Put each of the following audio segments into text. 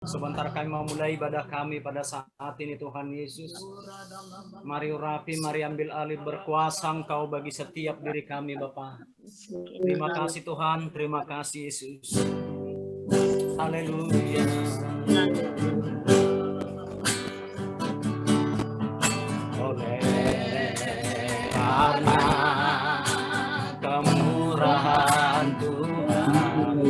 Sebentar kami mau mulai ibadah kami pada saat ini Tuhan Yesus. Mari urapi, mari ambil alih, berkuasa Engkau bagi setiap diri kami Bapa. Terima kasih Tuhan, terima kasih Yesus. Haleluya. Oleh karena kemurahan Tuhan,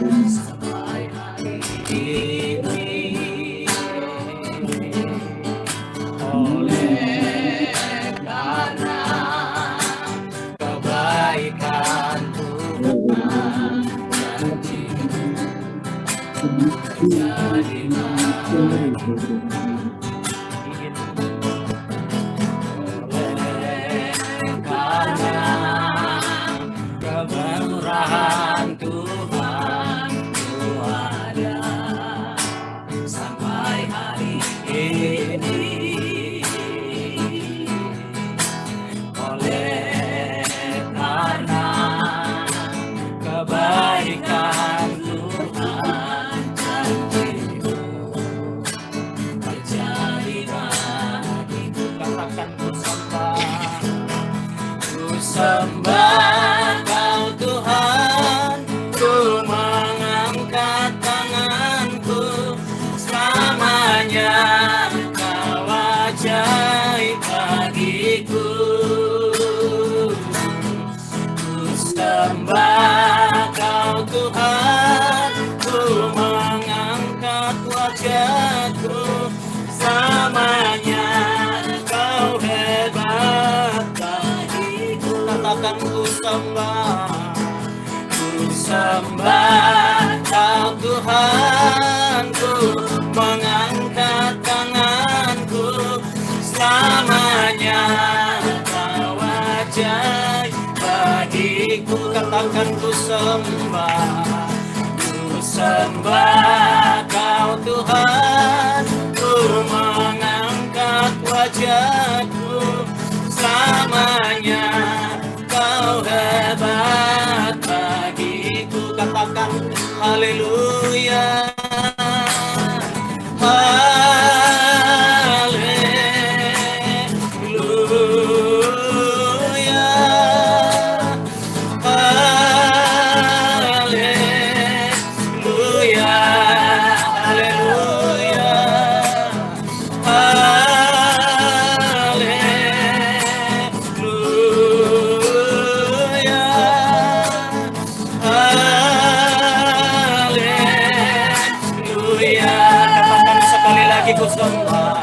sampai hari ini, oleh karena kebaikan Tuhan, janji karena kemurahan Tuhan itu ada sampai hari ini, oleh karena kebaikan Tuhan, janji-Mu terjadi bagiku. Katakan ku sembah Kau Tuhan, ku mengangkat tanganku, selamanya Kau ajaib bagiku. Ku sembah Kau Tuhan, ku mengangkat wajahku, selamanya Kau hebat bagiku. Katakan ku sembah Kau Tuhan, ku mengangkat tanganku, selamanya Kau ajaib bagiku. Katakan ku sembah Kau Tuhan, ku mengangkat wajahku, selamanya Kau hebat bagiku. Katakan haleluya, haleluya, haleluya, haleluya, haleluya, haleluya. Katakan sekali lagi, ku sembah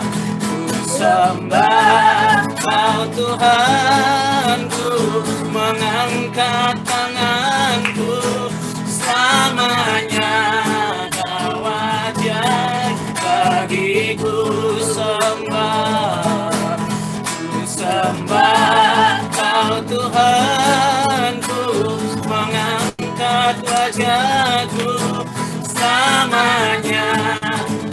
Kau Tuhan, ku mengangkat tanganku, selamanya Kau ajaib bagiku. Ku sembah Kau Tuhan, ku mengangkat wajahku, selamanya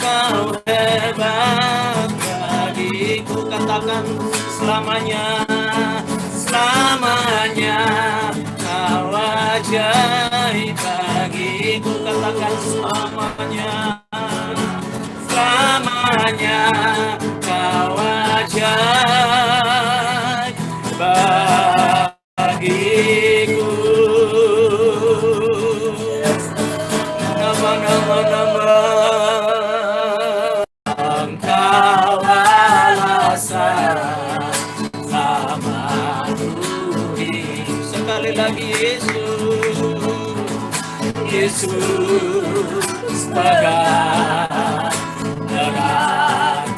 Kau hebat bagiku. Katakan selamanya, selamanya Kau ajaib bagiku. Katakan selamanya, selamanya Kau ajaib bagiku. Nama-nama Engkau alasan selamatku hidup. Sekali lagi Yesus pegang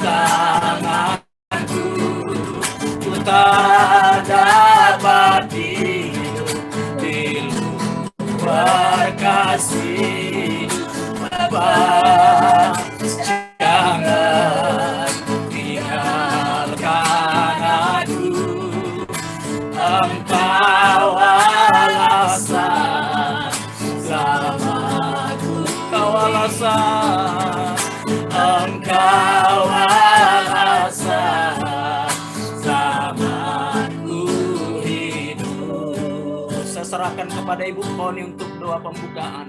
tanganku, ku tak dapat hidup di luar kasih Bapa. Jangan tinggalkan aku, Engkau alasan selamatku. Engkau alasan, Engkau alasan selamatku hidup. Saya serahkan kepada Ibu Koni untuk doa pembukaan.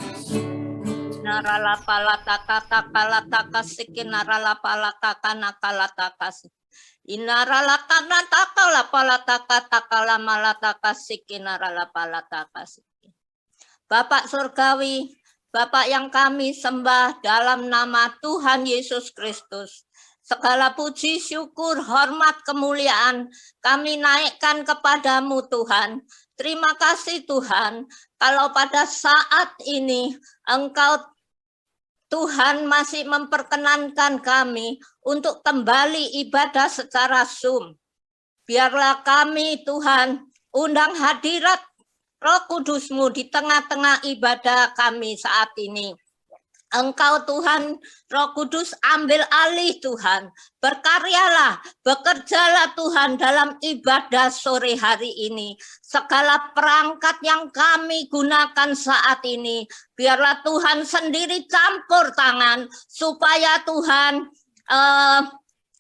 Narala palataka takalataka sikinarala palataka nakalataka inarala tanataka la palataka takala malataka sikinarala palataka. Bapak Surgawi, Bapak yang kami sembah dalam nama Tuhan Yesus Kristus, segala puji, syukur, hormat, kemuliaan kami naikkan kepadamu Tuhan. Terima kasih Tuhan, kalau pada saat ini Engkau Tuhan masih memperkenankan kami untuk kembali ibadah secara Zoom. Biarlah kami Tuhan undang hadirat Roh Kudus-Mu di tengah-tengah ibadah kami saat ini. Engkau Tuhan, Roh Kudus ambil alih Tuhan. Berkaryalah, bekerjalah Tuhan dalam ibadah sore hari ini. Segala perangkat yang kami gunakan saat ini, biarlah Tuhan sendiri campur tangan, supaya Tuhan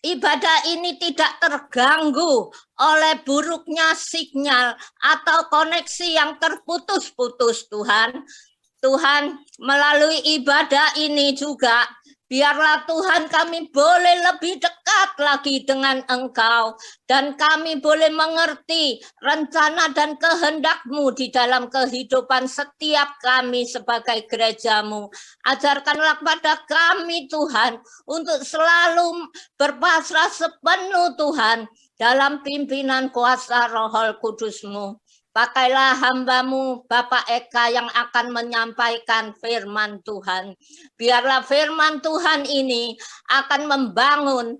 ibadah ini tidak terganggu oleh buruknya sinyal atau koneksi yang terputus-putus Tuhan. Tuhan, melalui ibadah ini juga, biarlah Tuhan kami boleh lebih dekat lagi dengan Engkau. Dan kami boleh mengerti rencana dan kehendak-Mu di dalam kehidupan setiap kami sebagai gereja-Mu. Ajarkanlah kepada kami Tuhan, untuk selalu berpasrah sepenuh Tuhan, dalam pimpinan kuasa Roh Kudus-Mu. Pakailah hamba-Mu Bapak Eka yang akan menyampaikan firman Tuhan. Biarlah firman Tuhan ini akan membangun,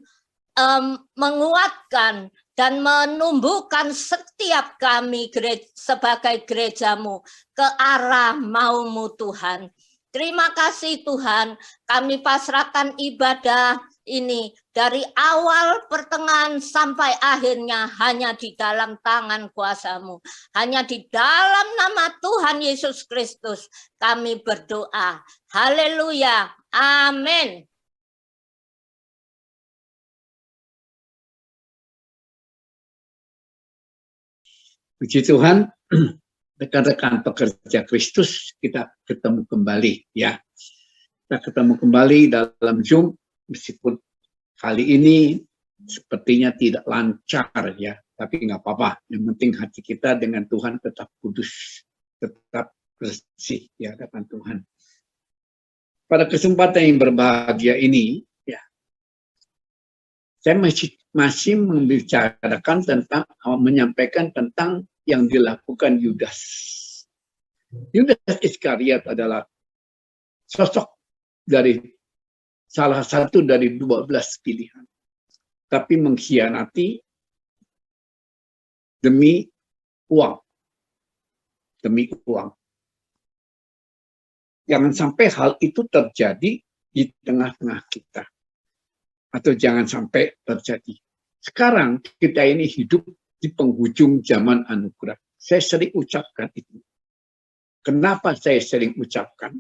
menguatkan, dan menumbuhkan setiap kami sebagai gereja-Mu ke arah mau-Mu Tuhan. Terima kasih Tuhan, kami pasrahkan ibadah ini dari awal, pertengahan, sampai akhirnya hanya di dalam tangan kuasa-Mu. Hanya di dalam nama Tuhan Yesus Kristus kami berdoa. Haleluya. Amin. Puji Tuhan, rekan-rekan pekerja Kristus, kita ketemu kembali ya. Kita ketemu kembali dalam Zoom, meskipun kali ini sepertinya tidak lancar ya, tapi nggak apa-apa. Yang penting hati kita dengan Tuhan tetap kudus, tetap bersih di hadapan Tuhan. Pada kesempatan yang berbahagia ini, ya, saya masih membicarakan tentang, menyampaikan tentang yang dilakukan Yudas. Yudas Iskariot adalah sosok dari salah satu dari 12 pilihan, tapi mengkhianati demi uang. Demi uang. Jangan sampai hal itu terjadi di tengah-tengah kita. Atau jangan sampai terjadi. Sekarang kita ini hidup di penghujung zaman anugerah. Saya sering ucapkan itu. Kenapa saya sering ucapkan?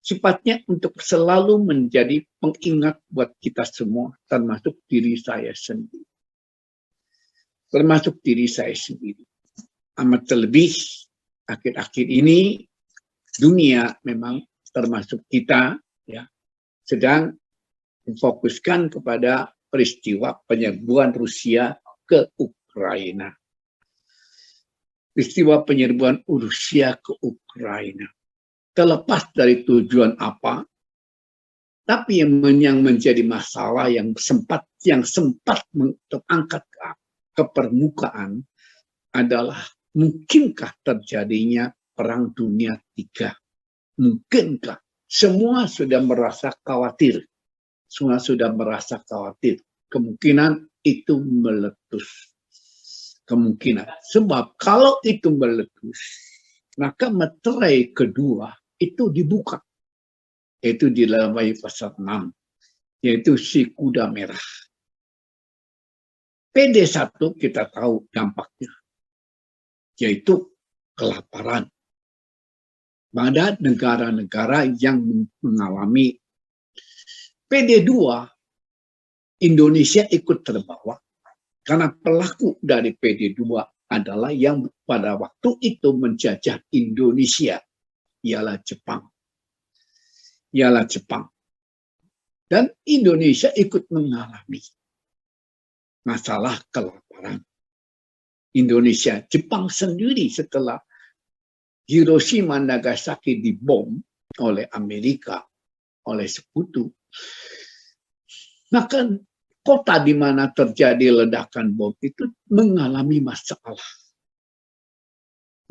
Sifatnya untuk selalu menjadi pengingat buat kita semua, termasuk diri saya sendiri. Termasuk diri saya sendiri. Amat terlebih, akhir-akhir ini, dunia memang termasuk kita, ya, sedang memfokuskan kepada peristiwa penyerbuan Rusia ke Ukraina. Peristiwa penyerbuan Rusia ke Ukraina. Terlepas dari tujuan apa, tapi yang menjadi masalah yang sempat terangkat ke permukaan adalah mungkinkah terjadinya Perang Dunia III? Mungkinkah? Semua sudah merasa khawatir. Semua sudah merasa khawatir. Kemungkinan itu meletus. Kemungkinan. Sebab kalau itu meletus, maka materai kedua itu dibuka. Yaitu di dalam Wahyu pasal 6. Yaitu si kuda merah. PD1 kita tahu dampaknya. Yaitu kelaparan. Pada negara-negara yang mengalami PD2, Indonesia ikut terbawa. Karena pelaku dari PD2 adalah yang pada waktu itu menjajah Indonesia, ialah Jepang. ialah Jepang. Dan Indonesia ikut mengalami masalah kelaparan. Indonesia, Jepang sendiri setelah Hiroshima Nagasaki dibom oleh Amerika, oleh sekutu, maka kota di mana terjadi ledakan bom itu mengalami masalah.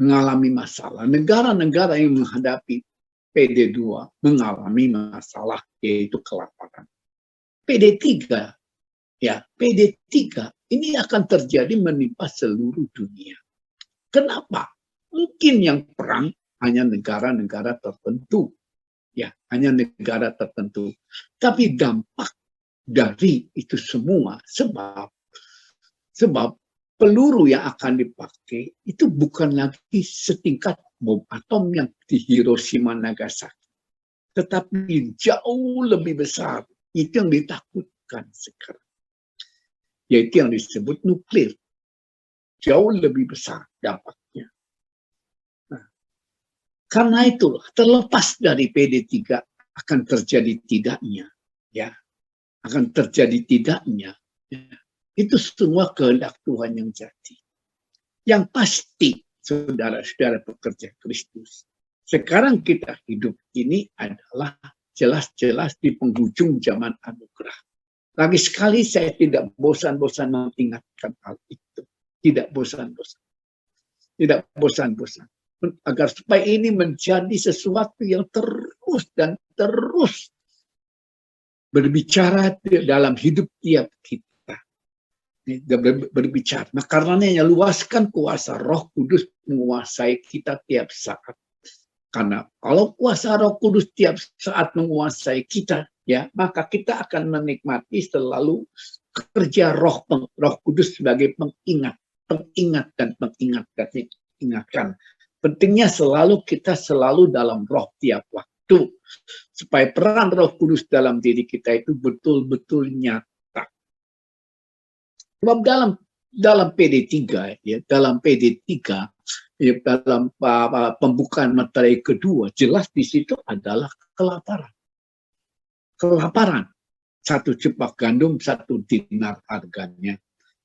Mengalami masalah. Negara-negara yang menghadapi PD2 mengalami masalah, yaitu kelaparan. PD3, ya, PD3 ini akan terjadi menimpa seluruh dunia. Kenapa? Mungkin yang perang hanya negara-negara tertentu, ya, hanya negara tertentu. Tapi dampak dari itu semua sebab peluru yang akan dipakai itu bukan lagi setingkat bom atom yang di Hiroshima Nagasaki, tetapi jauh lebih besar. Itu yang ditakutkan sekarang, yaitu yang disebut nuklir. Jauh lebih besar dampaknya. Nah, karena itulah terlepas dari PD3 akan terjadi tidaknya, ya, akan terjadi tidaknya, ya, itu semua kehendak Tuhan yang jadi. Yang pasti, saudara-saudara pekerja Kristus, sekarang kita hidup ini adalah jelas-jelas di penghujung zaman anugerah. Lagi sekali saya tidak bosan-bosan mengingatkan hal itu. Tidak bosan-bosan. Tidak bosan-bosan. Agar supaya ini menjadi sesuatu yang terus dan terus berbicara dalam hidup tiap kita. Berbicara. Nah, karenanya luaskan kuasa Roh Kudus menguasai kita tiap saat. Karena kalau kuasa Roh Kudus tiap saat menguasai kita, ya, maka kita akan menikmati selalu kerja Roh Kudus sebagai pengingat dan mengingatkan. Pentingnya selalu kita selalu dalam Roh tiap waktu, supaya peran Roh Kudus dalam diri kita itu betul-betul nyata. Sebab dalam PD3, ya, dalam PD3, ya, dalam pembukaan materi kedua, jelas di situ adalah kelaparan. Kelaparan. 1 cepak gandum, 1 dinar harganya.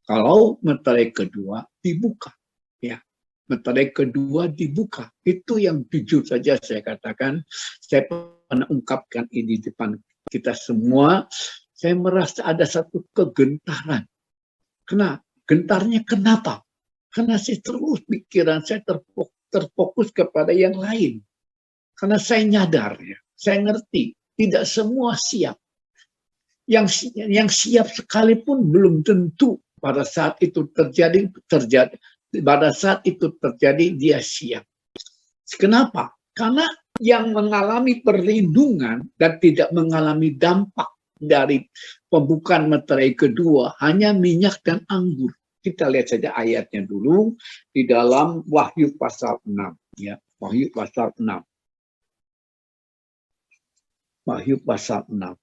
Kalau materi kedua dibuka, ya, materi kedua dibuka. Itu yang jujur saja saya katakan, saya pernah ungkapkan ini di depan kita semua. Saya merasa ada satu kegentaran. Gentarnya kenapa? Karena saya terus pikiran saya terfokus kepada yang lain. Karena saya nyadar, ya, saya ngerti tidak semua siap. Yang siap sekalipun belum tentu pada saat itu terjadi. Pada saat itu terjadi dia siap. Kenapa? Karena yang mengalami perlindungan dan tidak mengalami dampak dari pembukaan materi kedua hanya minyak dan anggur. Kita lihat saja ayatnya dulu di dalam Wahyu pasal 6, ya. Wahyu pasal 6. Wahyu pasal 6.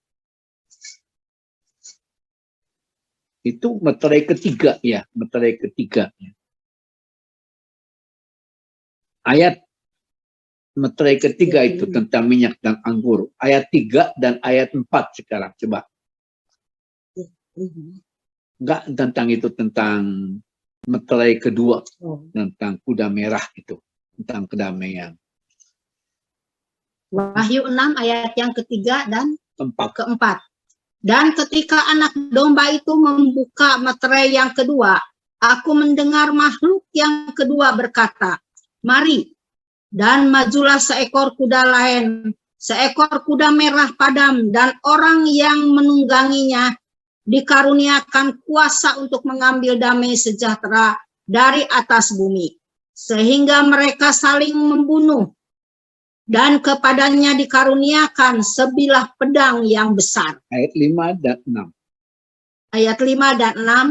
Itu materi ketiga, ya, materi ketiga. Ayat materi ketiga itu tentang minyak dan anggur. Ayat 3 dan ayat 4 sekarang. Coba. Enggak tentang itu, tentang materi kedua. Tentang kuda merah itu. Tentang kedamaian. Wahyu 6 ayat yang ketiga dan 4. keempat. Dan ketika anak domba itu membuka materai yang kedua, aku mendengar makhluk yang kedua berkata, "Mari." Dan majulah seekor kuda lain, seekor kuda merah padam, dan orang yang menungganginya dikaruniakan kuasa untuk mengambil damai sejahtera dari atas bumi, sehingga mereka saling membunuh. Dan kepadanya dikaruniakan sebilah pedang yang besar. Ayat 5 dan 6. Ayat 5 dan 6.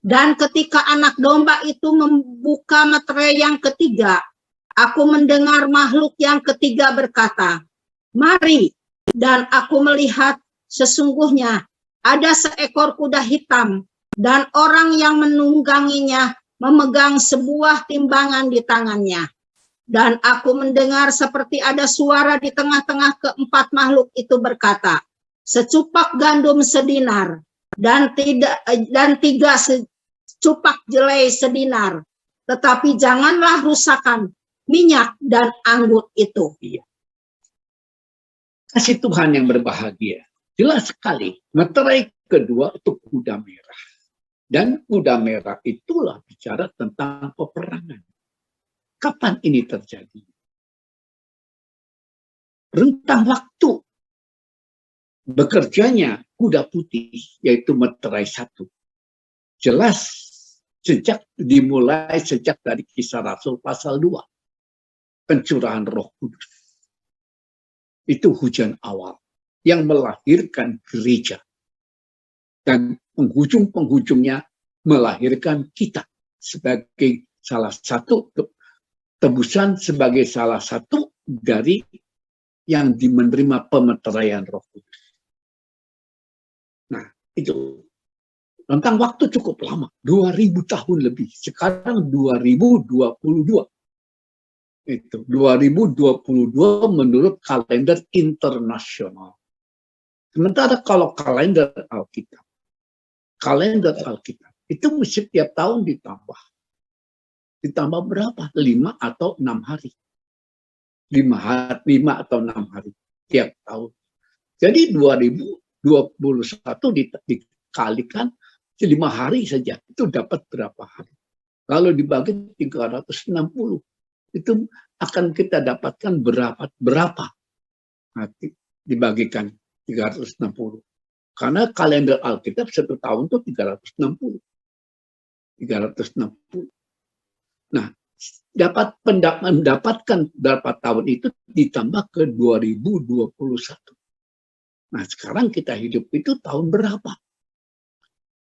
Dan ketika anak domba itu membuka materai yang ketiga, aku mendengar makhluk yang ketiga berkata, "Mari." Dan aku melihat sesungguhnya ada seekor kuda hitam, dan orang yang menungganginya memegang sebuah timbangan di tangannya. Dan aku mendengar seperti ada suara di tengah-tengah keempat makhluk itu berkata, secupak gandum sedinar dan tiga secupak jelai sedinar. Tetapi janganlah rusakan minyak dan anggur itu. Iya. Kasih Tuhan yang berbahagia. Jelas sekali, meterai kedua itu kuda merah. Dan kuda merah itulah bicara tentang peperangan. Kapan ini terjadi? Rentang waktu bekerjanya kuda putih, yaitu meterai satu. Jelas dimulai sejak dari Kisah Rasul pasal 2. Pencurahan Roh Kudus. Itu hujan awal yang melahirkan gereja. Dan penghujung-penghujungnya melahirkan kita sebagai salah satu tebusan, sebagai salah satu dari yang menerima pemeteraian Roh Kudus. Nah, itu rentang waktu cukup lama, 2000 tahun lebih. Sekarang 2022. Itu 2022 menurut kalender internasional. Sementara kalau kalender Alkitab itu setiap tahun ditambah. Ditambah berapa? 5 atau 6 hari. 5 atau 6 hari tiap tahun. Jadi 2021 dikalikan 5 hari saja. Itu dapat berapa hari? Lalu dibagi 360. Itu akan kita dapatkan berapa? Nanti dibagikan 360. Karena kalender Alkitab satu tahun itu 360. Nah, mendapatkan berapa tahun itu ditambah ke 2021. Nah, sekarang kita hidup itu tahun berapa?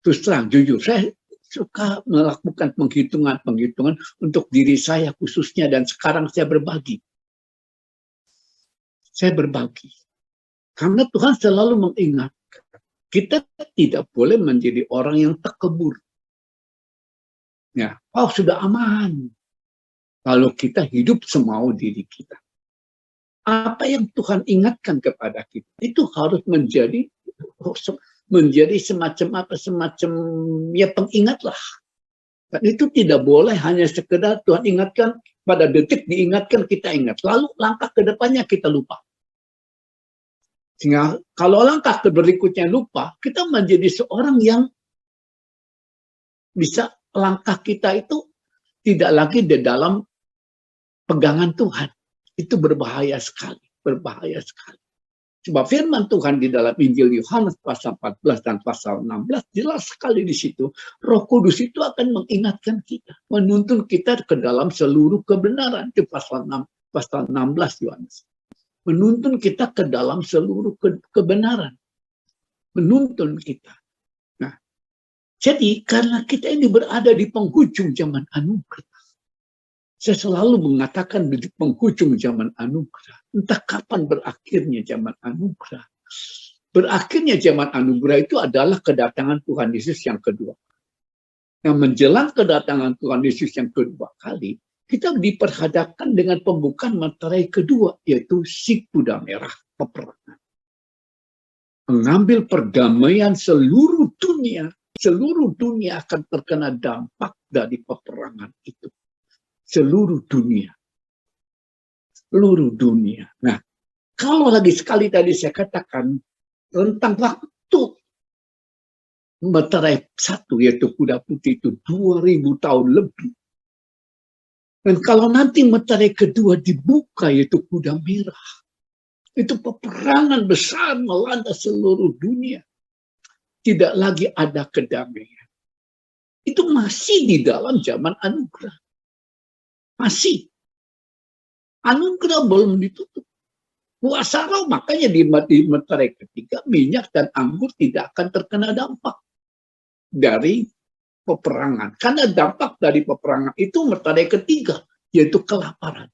Terus terang, jujur, saya suka melakukan penghitungan untuk diri saya khususnya, dan sekarang saya berbagi. Karena Tuhan selalu mengingatkan, kita tidak boleh menjadi orang yang takabur. Ya, sudah aman. Lalu kita hidup semau diri kita. Apa yang Tuhan ingatkan kepada kita itu harus menjadi semacam ya pengingat lah. Dan itu tidak boleh hanya sekedar Tuhan ingatkan, pada detik diingatkan kita ingat, lalu langkah ke depannya kita lupa. Sehingga kalau langkah berikutnya lupa, kita menjadi seorang yang bisa langkah kita itu tidak lagi di dalam pegangan Tuhan. Itu berbahaya sekali. Sebab firman Tuhan di dalam Injil Yohanes pasal 14 dan pasal 16 jelas sekali di situ. Roh Kudus itu akan mengingatkan kita, menuntun kita ke dalam seluruh kebenaran. Itu pasal 16 Yohanes. Menuntun kita ke dalam seluruh kebenaran. Menuntun kita. Nah, jadi karena kita ini berada di penghujung zaman anugerah. Saya selalu mengatakan di penghujung zaman anugerah. Entah kapan berakhirnya zaman anugerah. Berakhirnya zaman anugerah itu adalah kedatangan Tuhan Yesus yang kedua. Yang menjelang kedatangan Tuhan Yesus yang kedua kali, kita diperhadapkan dengan pembukaan materai kedua, yaitu si kuda merah, peperangan. Mengambil perdamaian seluruh dunia. Seluruh dunia akan terkena dampak dari peperangan itu. Seluruh dunia. Nah, kalau lagi sekali tadi saya katakan, rentang waktu meterai satu, yaitu kuda putih itu 2000 tahun lebih. Dan kalau nanti meterai kedua dibuka, yaitu kuda merah, itu peperangan besar melanda seluruh dunia. Tidak lagi ada kedamaian. Itu masih di dalam zaman anugerah. Masih. Anugerah belum ditutup. Kuasa roh, makanya di meterai ketiga, minyak dan anggur tidak akan terkena dampak dari peperangan. Karena dampak dari peperangan itu meterai ketiga, yaitu kelaparan.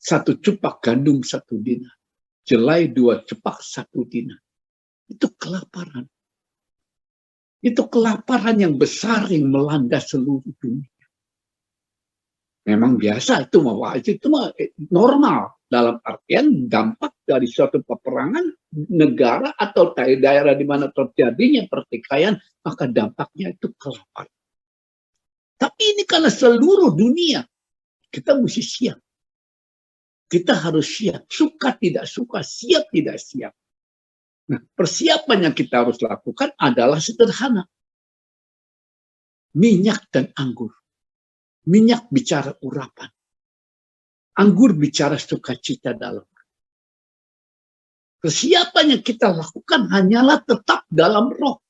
1 cupak gandum 1 dinar. Jelai 2 cupak 1 dinar. Itu kelaparan. Itu kelaparan yang besar yang melanda seluruh dunia. Memang biasa itu mah normal, dalam artian dampak dari suatu peperangan negara atau daerah di mana terjadinya pertikaian, maka dampaknya itu kelaparan. Tapi ini karena seluruh dunia, kita mesti siap. Kita harus siap, suka tidak suka, siap tidak siap. Nah, persiapan yang kita harus lakukan adalah sederhana. Minyak dan anggur. Minyak bicara urapan. Anggur bicara sukacita dalam. Persiapan yang kita lakukan hanyalah tetap dalam roh.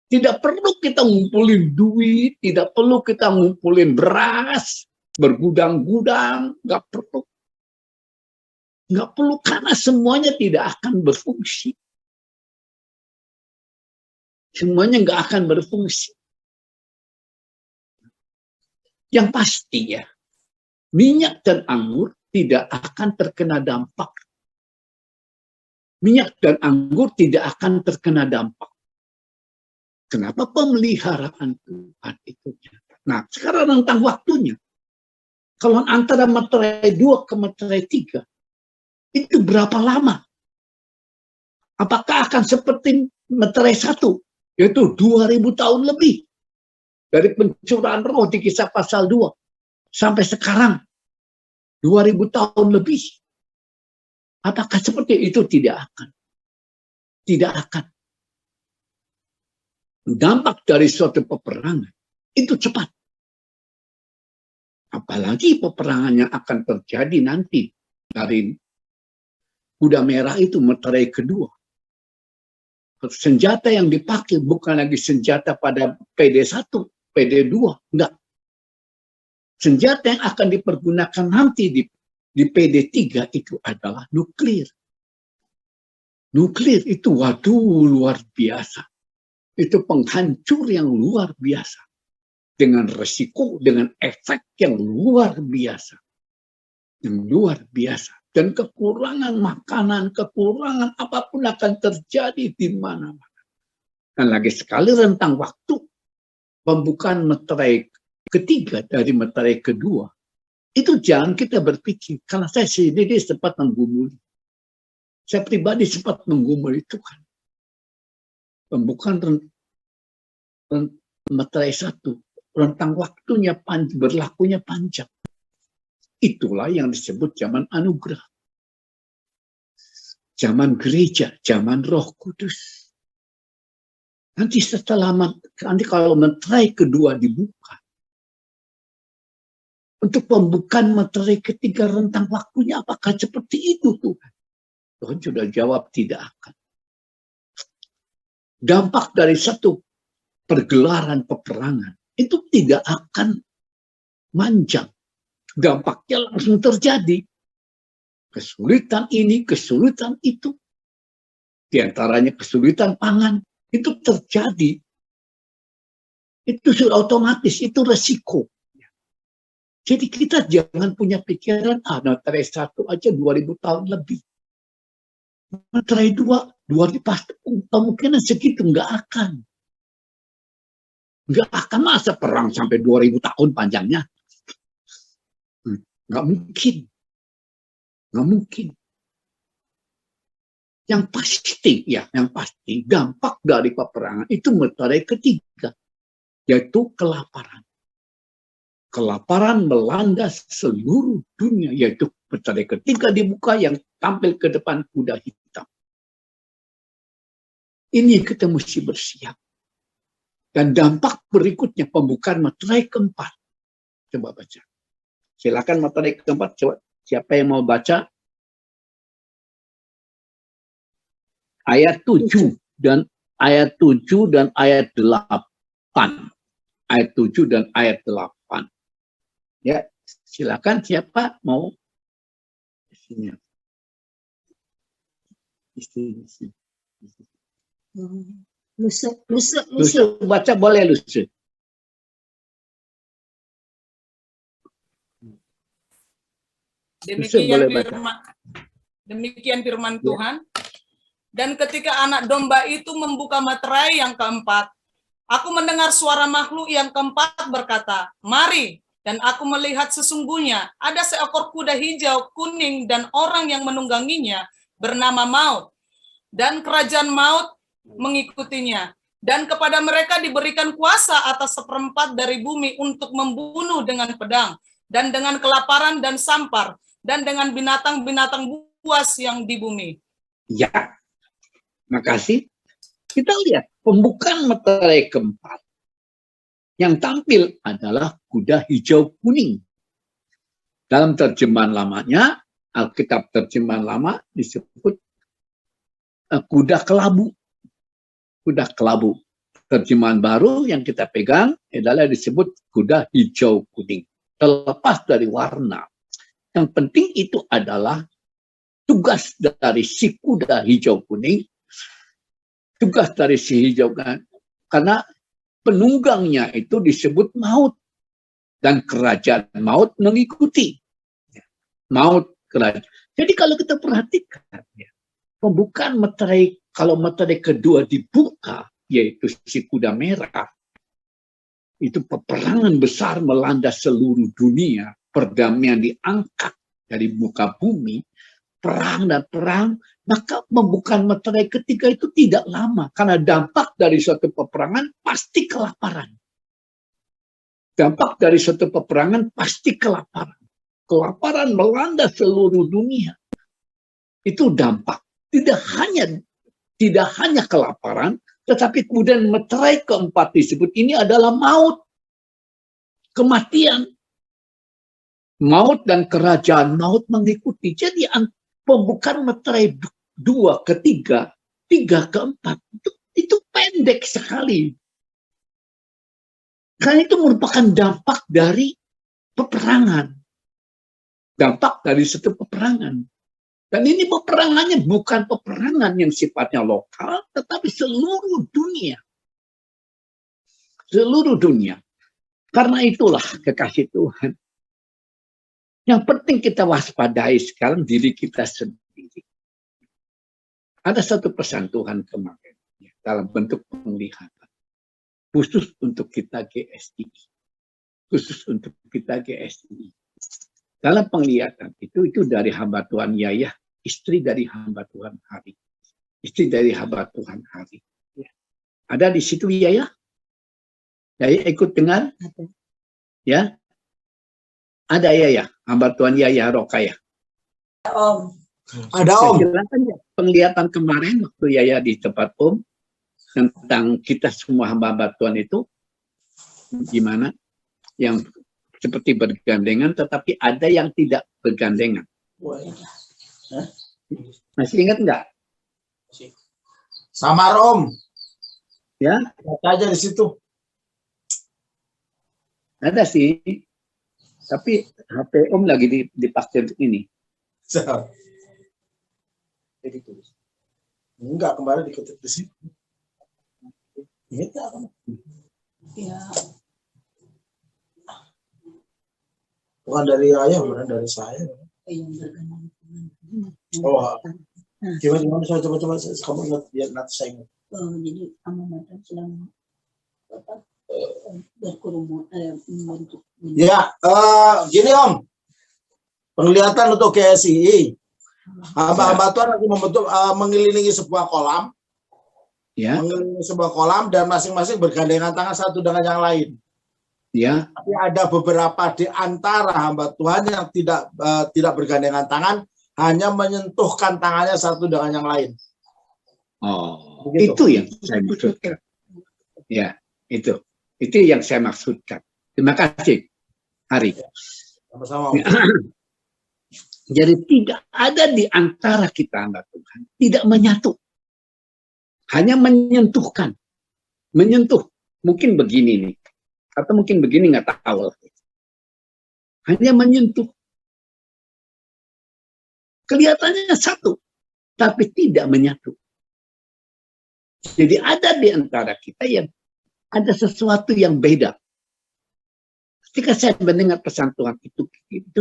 Tidak perlu kita ngumpulin duit, tidak perlu kita ngumpulin beras, bergudang-gudang, nggak perlu. Nggak perlu karena semuanya tidak akan berfungsi. Semuanya nggak akan berfungsi. Yang pasti ya, minyak dan anggur tidak akan terkena dampak. Minyak dan anggur tidak akan terkena dampak. Kenapa? Pemeliharaan Tuhan itu. Nah, sekarang tentang waktunya. Kalau antara materai 2 ke materai 3, itu berapa lama? Apakah akan seperti materai 1, yaitu 2000 tahun lebih? Dari pencurahan roh di Kisah pasal 2 sampai sekarang 2000 tahun lebih. Apakah seperti itu? Tidak akan. Tidak akan. Dampak dari suatu peperangan itu cepat. Apalagi peperangan yang akan terjadi nanti dari kuda merah itu materai kedua. Senjata yang dipakai bukan lagi senjata pada PD1, PD2, enggak. Senjata yang akan dipergunakan nanti di PD3 itu adalah nuklir. Nuklir itu waduh luar biasa. Itu penghancur yang luar biasa. Dengan resiko, dengan efek yang luar biasa. Yang luar biasa. Dan kekurangan makanan, kekurangan apapun akan terjadi di mana-mana. Dan lagi sekali rentang waktu pembukaan materai ketiga dari materai kedua, itu jangan kita berpikir, karena saya sendiri sempat menggumuli. Saya pribadi sempat menggumuli itu kan. Pembukaan materai 1, rentang waktunya berlakunya panjang. Itulah yang disebut zaman anugerah. Zaman gereja, zaman Roh Kudus. Nanti kalau materai kedua dibuka, untuk pembukaan materai ketiga rentang waktunya apakah seperti itu Tuhan? Tuhan sudah jawab tidak akan. Dampak dari satu pergelaran peperangan itu tidak akan manjang. Dampaknya langsung terjadi. Kesulitan ini, kesulitan itu. Di antaranya kesulitan pangan. Itu terjadi. Itu sudah otomatis, itu resiko. Jadi kita jangan punya pikiran, materai 1 aja 2000 tahun lebih. Materai 2, 2000 kemungkinan segitu, nggak akan. Nggak akan masa perang sampai 2000 tahun panjangnya. Nggak mungkin. Nggak mungkin. Yang pasti dampak dari peperangan itu materai ketiga, yaitu kelaparan. Kelaparan melanda seluruh dunia, yaitu materai ketiga dibuka yang tampil ke depan kuda hitam. Ini kita mesti bersiap. Dan dampak berikutnya pembukaan materai keempat. Coba baca. Silakan materai keempat, coba. Siapa yang mau baca? Ayat 7 dan ayat 7 dan ayat 8. Ayat 7 dan ayat 8. Ya, silakan siapa mau isinya. Luce baca boleh Luce. Demikian firman Tuhan. Dan ketika anak domba itu membuka materai yang keempat, Aku mendengar suara makhluk yang keempat berkata, "Mari." Dan aku melihat sesungguhnya ada seekor kuda hijau, kuning, dan orang yang menungganginya bernama Maut. Dan kerajaan Maut mengikutinya. Dan kepada mereka diberikan kuasa atas seperempat dari bumi untuk membunuh dengan pedang, dan dengan kelaparan dan sampar, dan dengan binatang-binatang buas yang di bumi. Ya, makasih. Kita lihat pembukaan materai keempat. Yang tampil adalah kuda hijau kuning. Dalam terjemahan lamanya, Alkitab terjemahan lama disebut kuda kelabu. Kuda kelabu. Terjemahan baru yang kita pegang adalah disebut kuda hijau kuning. Terlepas dari warna. Yang penting itu adalah tugas dari si kuda hijau kuning. Tugas dari si hijau kuning. Karena penunggangnya itu disebut Maut. Dan kerajaan Maut mengikuti. Maut kerajaan. Jadi kalau kita perhatikan, pembukaan materai, kalau materai kedua dibuka, yaitu si kuda merah, itu peperangan besar melanda seluruh dunia, perdamaian diangkat dari muka bumi, perang dan perang, maka pembukaan materai ketiga itu tidak lama, karena dampak dari suatu peperangan pasti kelaparan. Dampak dari suatu peperangan pasti kelaparan. Kelaparan melanda seluruh dunia. Itu dampak. Tidak hanya kelaparan, tetapi kemudian materai keempat disebut ini adalah maut. Kematian. Maut dan kerajaan maut mengikuti. Jadi pembukaan materai 2 ke 3, 3 ke 4 itu pendek sekali. Karena itu merupakan dampak dari peperangan. Dampak dari satu peperangan. Dan ini peperangannya bukan peperangan yang sifatnya lokal, tetapi seluruh dunia. Seluruh dunia. Karena itulah kekasih Tuhan. Yang penting kita waspadai sekarang diri kita sendiri. Ada satu pesan Tuhan kemarin dalam bentuk penglihatan. Khusus untuk kita GSI. Khusus untuk kita GSI. Dalam penglihatan itu dari hamba Tuhan Yaya, istri dari hamba Tuhan Hari. Istri dari hamba Tuhan Hari. Ada di situ Yaya? Yaya ikut dengar? Ya? Ada Yaya, hamba Tuhan Yaya Rokaya. Om. Ada Om. Ya, penglihatan kemarin waktu Yaya di tempat Om tentang kita semua hamba-hamba Tuhan itu gimana? Yang seperti bergandengan, tetapi ada yang tidak bergandengan. Masih ingat nggak? Samar Om. Ya? Lihat aja di situ. Ada sih. Tapi HP Om lagi dipakai untuk ini. Jadi tulis. Enggak, kemarin diketik di situ. Iya, ya. Bukan dari ayah, bukan dari saya. Oh, gimana? Coba kamu ingat, biar nanti saya ingat. Jadi Amanata sedang berkerumun membentuk. Ya, gini Om. Penglihatan untuk GSI. Hamba-hamba Tuhan lagi membentuk mengelilingi sebuah kolam. Ya. Mengelilingi sebuah kolam dan masing-masing bergandengan tangan satu dengan yang lain. Ya. Tapi ada beberapa di antara hamba Tuhan yang tidak bergandengan tangan, hanya menyentuhkan tangannya satu dengan yang lain. Oh, begitu. Itu yang saya maksudkan. Ya, itu yang saya maksudkan. Terima kasih, Hari. Sama-sama. Jadi tidak ada di antara kita hamba Tuhan, tidak menyatu. Hanya menyentuhkan. Menyentuh. Mungkin begini nih. Atau mungkin begini, nggak tahu. Hanya menyentuh. Kelihatannya satu. Tapi tidak menyatu. Jadi ada di antara kita yang ada sesuatu yang beda. Ketika saya mendengar pesan Tuhan itu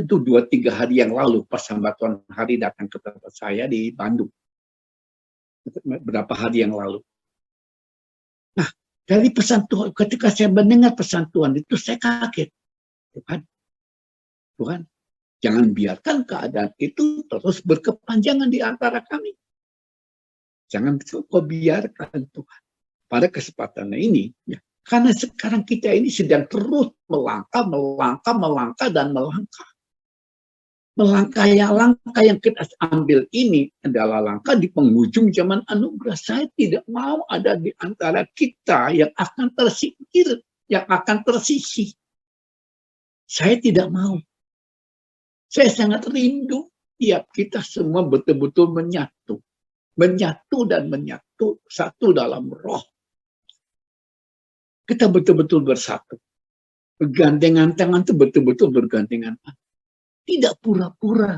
2-3 hari yang lalu pas hamba Tuhan Hari datang ke tempat saya di Bandung. Beberapa hari yang lalu. Nah, Dari pesan Tuhan, ketika saya mendengar pesan Tuhan itu saya kaget. Tuhan, jangan biarkan keadaan itu terus berkepanjangan di antara kami. Jangan kau biarkan Tuhan. Pada kesempatan ini, ya, karena sekarang kita ini sedang terus melangkah, dan melangkah. Langkah yang kita ambil ini adalah langkah di penghujung zaman anugerah. Saya tidak mau ada di antara kita yang akan tersingkir, yang akan tersisih. Saya tidak mau. Saya sangat rindu tiap kita semua betul-betul menyatu satu dalam roh. Kita betul-betul bersatu. Bergandengan tangan itu betul-betul bergandengan tangan. Tidak pura-pura.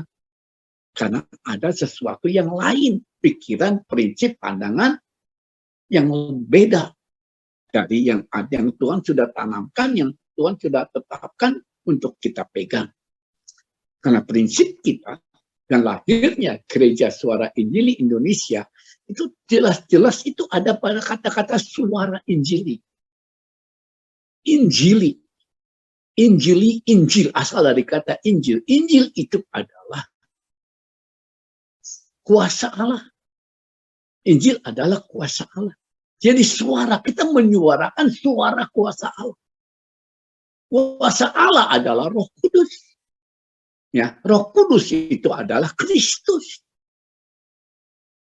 Karena ada sesuatu yang lain. Pikiran, prinsip, pandangan yang beda dari yang Tuhan sudah tanamkan, yang Tuhan sudah tetapkan untuk kita pegang. Karena prinsip kita dan lahirnya Gereja Suara Injili Indonesia itu jelas-jelas itu ada pada kata-kata suara Injili. Injil, asal dari kata Injil. Injil itu adalah kuasa Allah. Injil adalah kuasa Allah. Jadi suara, kita menyuarakan suara kuasa Allah. Kuasa Allah adalah Roh Kudus. Ya, Roh Kudus itu adalah Kristus.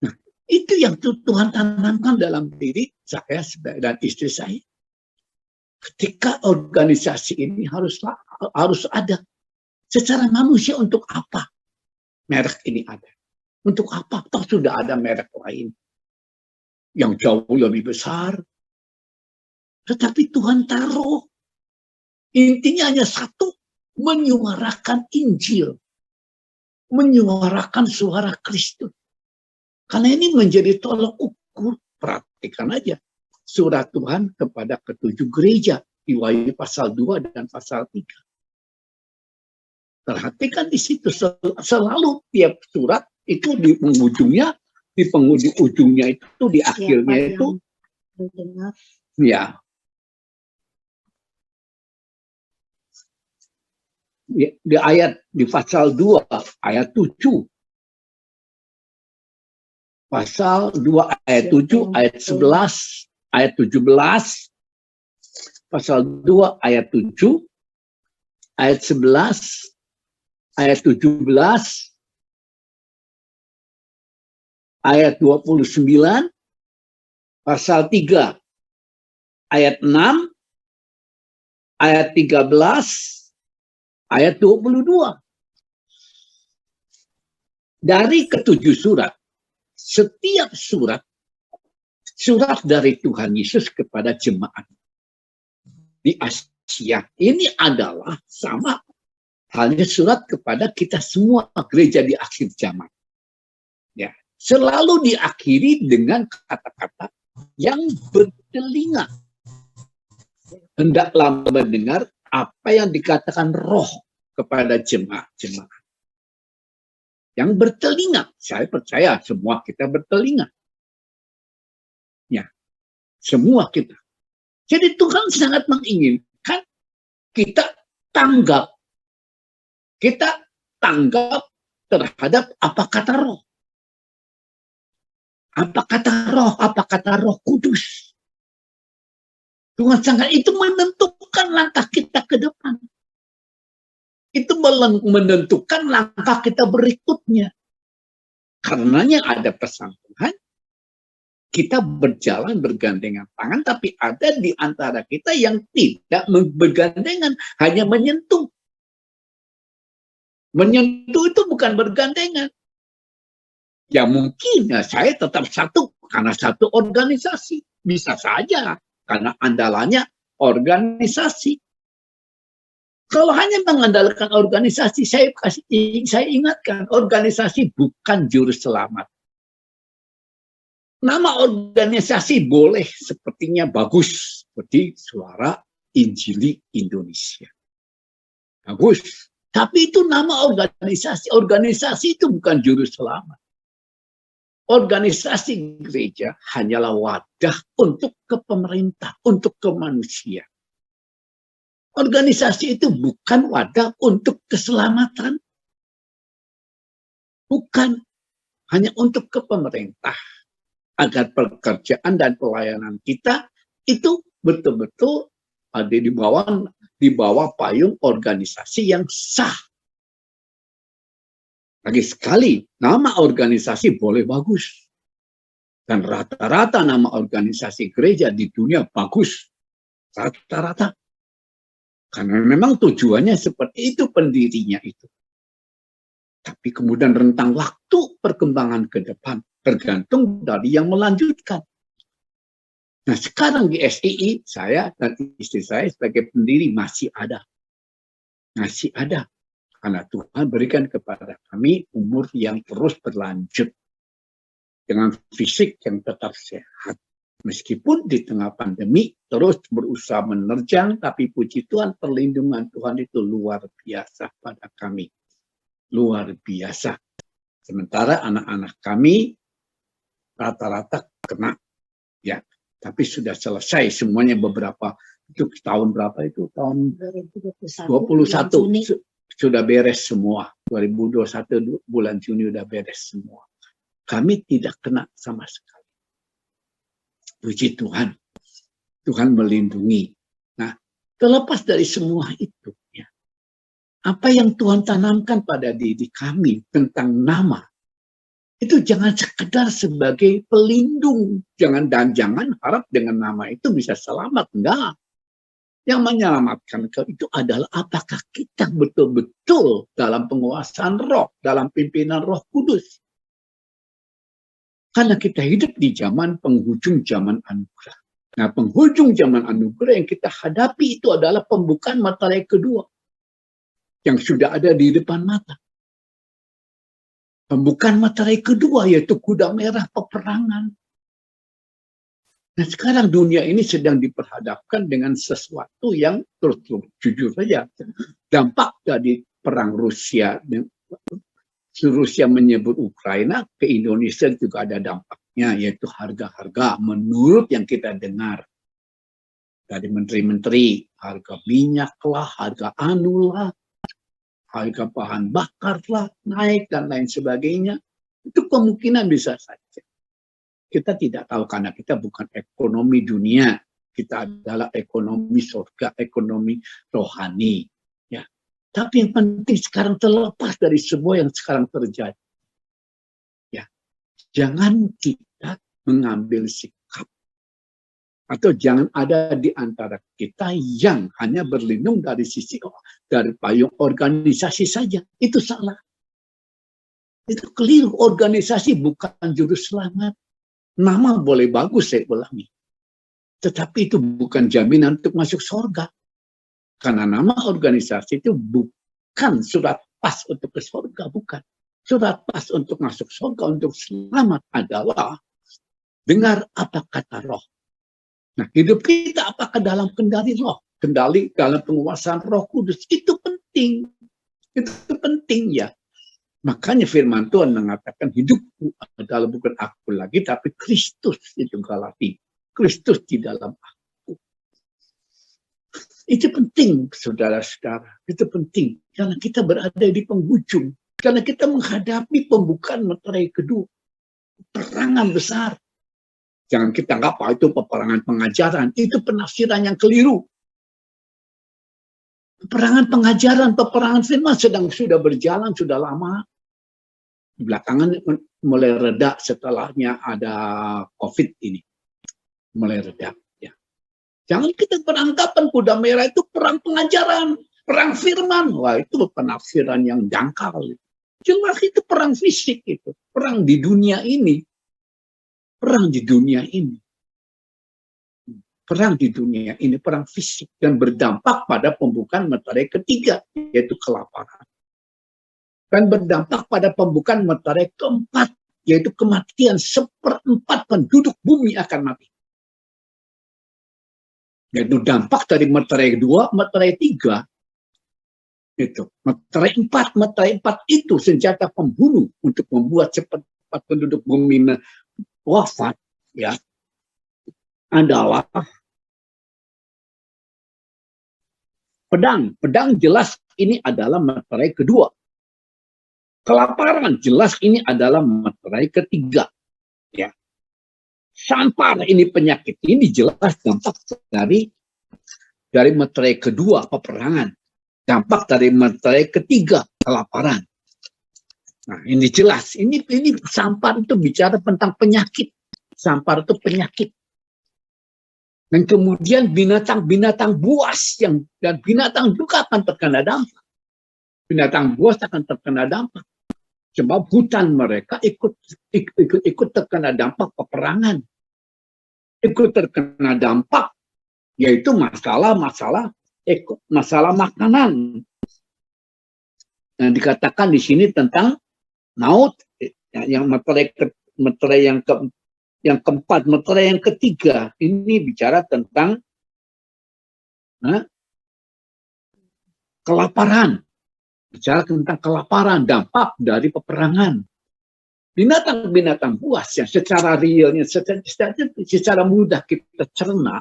Nah, itu yang Tuhan tanamkan dalam diri saya dan istri saya. Ketika organisasi ini harus ada. Secara manusia untuk apa merek ini ada? Untuk apa? Toh sudah ada merek lain yang jauh lebih besar. Tetapi Tuhan taruh. Intinya hanya satu. Menyuarakan Injil. Menyuarakan suara Kristus. Karena ini menjadi tolok ukur. Perhatikan aja. Surat Tuhan kepada ketujuh gereja di Wahyu pasal 2 dan pasal 3. Perhatikan di situ selalu tiap surat itu di penghujungnya, di ujungnya itu, di akhirnya itu, ya, di ayat di pasal 2 ayat 7. Pasal 2 ayat 7, ayat 11, ayat 17, pasal 2 ayat 7, ayat 11, ayat 17, ayat 29, pasal 3, ayat 6, ayat 13, ayat 22. Dari ketujuh surat, setiap surat dari Tuhan Yesus kepada jemaat di Asia. Ini adalah sama halnya surat kepada kita semua gereja di akhir zaman. Ya, selalu diakhiri dengan kata-kata yang bertelinga. Hendaklah mendengar apa yang dikatakan Roh kepada jemaat-jemaat. Yang bertelinga, saya percaya semua kita bertelinga. Ya, semua kita. Jadi Tuhan sangat menginginkan kita tanggap. Kita tanggap terhadap apa kata Roh. Apa kata Roh? Apa kata Roh Kudus? Tuhan sangat itu menentukan langkah kita ke depan. Itu menentukan langkah kita berikutnya. Karenanya ada pesan Tuhan. Kita berjalan bergandengan tangan, tapi ada di antara kita yang tidak bergandengan, hanya menyentuh. Menyentuh itu bukan bergandengan. Ya mungkin ya, saya tetap satu, karena satu organisasi. Bisa saja, karena andalannya organisasi. Kalau hanya mengandalkan organisasi, saya ingatkan, organisasi bukan juru selamat. Nama organisasi boleh sepertinya bagus, seperti Suara Injili Indonesia. Bagus. Tapi itu nama organisasi. Organisasi itu bukan juru selamat. organisasi gereja hanyalah wadah untuk ke pemerintah, untuk ke manusia. Organisasi itu bukan wadah untuk keselamatan. Bukan. Hanya untuk ke pemerintah. Agar pekerjaan dan pelayanan kita itu betul-betul ada di bawah payung organisasi yang sah. Lagi sekali, nama organisasi boleh bagus. Dan rata-rata nama organisasi gereja di dunia bagus. Rata-rata. Karena memang tujuannya seperti itu, pendirinya itu. Tapi kemudian rentang waktu perkembangan ke depan tergantung dari yang melanjutkan. Nah, sekarang di SII, saya dan istri saya sebagai pendiri masih ada. Masih ada. Karena Tuhan berikan kepada kami umur yang terus berlanjut. Dengan fisik yang tetap sehat. Meskipun di tengah pandemi terus berusaha menerjang, tapi puji Tuhan perlindungan Tuhan itu luar biasa pada kami. Luar biasa. Sementara anak-anak kami rata-rata kena. Ya. Tapi sudah selesai semuanya beberapa, itu tahun berapa itu? Tahun 21 sudah beres semua. 2021 bulan Juni sudah beres semua. Kami tidak kena sama sekali. Puji Tuhan. Tuhan melindungi. Nah, terlepas dari semua itu, ya, apa yang Tuhan tanamkan pada diri kami tentang nama, itu jangan sekedar sebagai pelindung. Jangan harap dengan nama itu bisa selamat. Enggak. Yang menyelamatkan itu adalah apakah kita betul-betul dalam penguasaan roh, dalam pimpinan Roh Kudus. Karena kita hidup di zaman penghujung zaman anugerah. Nah, penghujung zaman anugerah yang kita hadapi itu adalah pembukaan materai kedua. Yang sudah ada di depan mata. Pembukaan materai kedua yaitu kuda merah peperangan. Nah, sekarang dunia ini sedang diperhadapkan dengan sesuatu yang terus jujur saja. Dampak dari perang Rusia menyebut Ukraina, ke Indonesia juga ada dampaknya, yaitu harga-harga menurut yang kita dengar. Dari menteri-menteri, harga minyak lah, harga anu lah, harga bahan bakar lah, naik dan lain sebagainya. Itu kemungkinan bisa saja. Kita tidak tahu karena kita bukan ekonomi dunia. Kita adalah ekonomi surga, ekonomi rohani. Ya. Tapi yang penting sekarang terlepas dari semua yang sekarang terjadi. Ya. Jangan kita mengambil sikap. Atau jangan ada di antara kita yang hanya berlindung dari sisi dari payung organisasi saja. Itu salah. Itu keliru. Organisasi bukan juru selamat. Nama boleh bagus, saya ulangi. Tetapi itu bukan jaminan untuk masuk surga. Karena nama organisasi itu bukan surat pas untuk ke surga, bukan. Surat pas untuk masuk surga, untuk selamat adalah dengar apa kata Roh. Nah, hidup kita apakah dalam kendali Roh? Kendali dalam penguasaan Roh Kudus. Itu penting. Itu penting ya. Makanya firman Tuhan mengatakan hidupku adalah bukan aku lagi, tapi Kristus itu Galati. Kristus di dalam aku. Itu penting, saudara-saudara. Itu penting. Karena kita berada di penghujung. Karena kita menghadapi pembukaan materai kedua. Perangan besar. Jangan kita anggap itu peperangan pengajaran. Itu penafsiran yang keliru. Peperangan firman sudah berjalan, sudah lama. Belakangan mulai reda setelahnya ada COVID ini. Mulai reda. Ya. Jangan kita beranggapan kuda merah itu perang pengajaran. Perang firman. Wah, itu penafsiran yang dangkal. Jelas itu perang fisik itu. Perang di dunia ini. Perang di dunia ini. Perang di dunia ini, perang fisik. Dan berdampak pada pembukaan materai ketiga, yaitu kelaparan. Dan berdampak pada pembukaan materai keempat, yaitu kematian. 1/4 penduduk bumi akan mati. Yaitu dampak dari materai 2, materai 3. Itu. Materai 4 itu senjata pembunuh untuk membuat seperempat penduduk bumi wafat, ya, adalah pedang. Pedang jelas ini adalah materai kedua. Kelaparan jelas ini adalah materai ketiga. Ya. Sampar ini penyakit ini jelas dampak dari materai kedua peperangan. Dampak dari materai ketiga kelaparan. Nah, ini jelas. Ini sampar itu bicara tentang penyakit. Sampar itu penyakit. Dan kemudian binatang-binatang buas dan binatang juga akan terkena dampak. Binatang buas akan terkena dampak. Sebab hutan mereka ikut terkena dampak peperangan. Ikut terkena dampak, yaitu masalah makanan. Yang dikatakan di sini tentang maut, yang materai yang keempat, materai yang ketiga, ini bicara tentang kelaparan. Bicara tentang kelaparan, dampak dari peperangan. Binatang-binatang buas yang secara realnya, secara mudah kita cerna,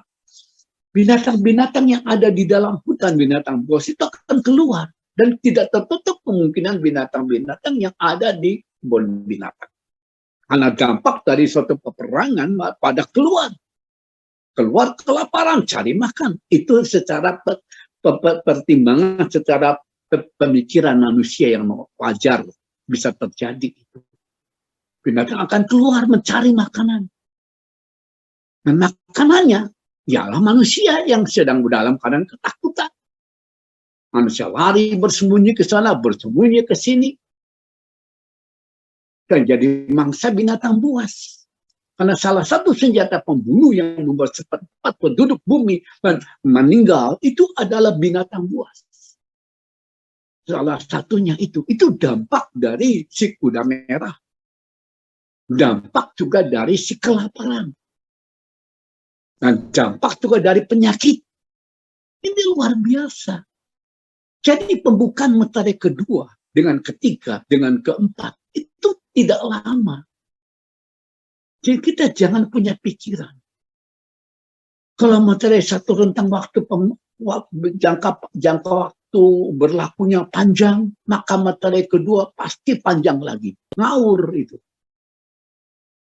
binatang-binatang yang ada di dalam hutan, binatang buas itu akan keluar. Dan tidak tertutup kemungkinan binatang-binatang yang ada di kebun binatang. Karena dampak dari suatu peperangan pada keluar kelaparan, cari makan. Itu secara pertimbangan, secara pemikiran manusia yang wajar bisa terjadi. Binatang akan keluar mencari makanan. Dan makanannya ialah manusia yang sedang dalam keadaan ketakutan. Manusia lari bersembunyi ke sana, bersembunyi ke sini. Dan jadi mangsa binatang buas. Karena salah satu senjata pembunuh yang membuat seperempat penduduk bumi meninggal, itu adalah binatang buas. Salah satunya itu dampak dari si kuda merah. Dampak juga dari si kelaparan. Dan dampak juga dari penyakit. Ini luar biasa. Jadi pembukaan materai kedua dengan ketiga, dengan keempat, itu tidak lama. Jadi kita jangan punya pikiran. Kalau materai satu rentang waktu jangka waktu berlakunya panjang, maka materai kedua pasti panjang lagi. Ngawur itu.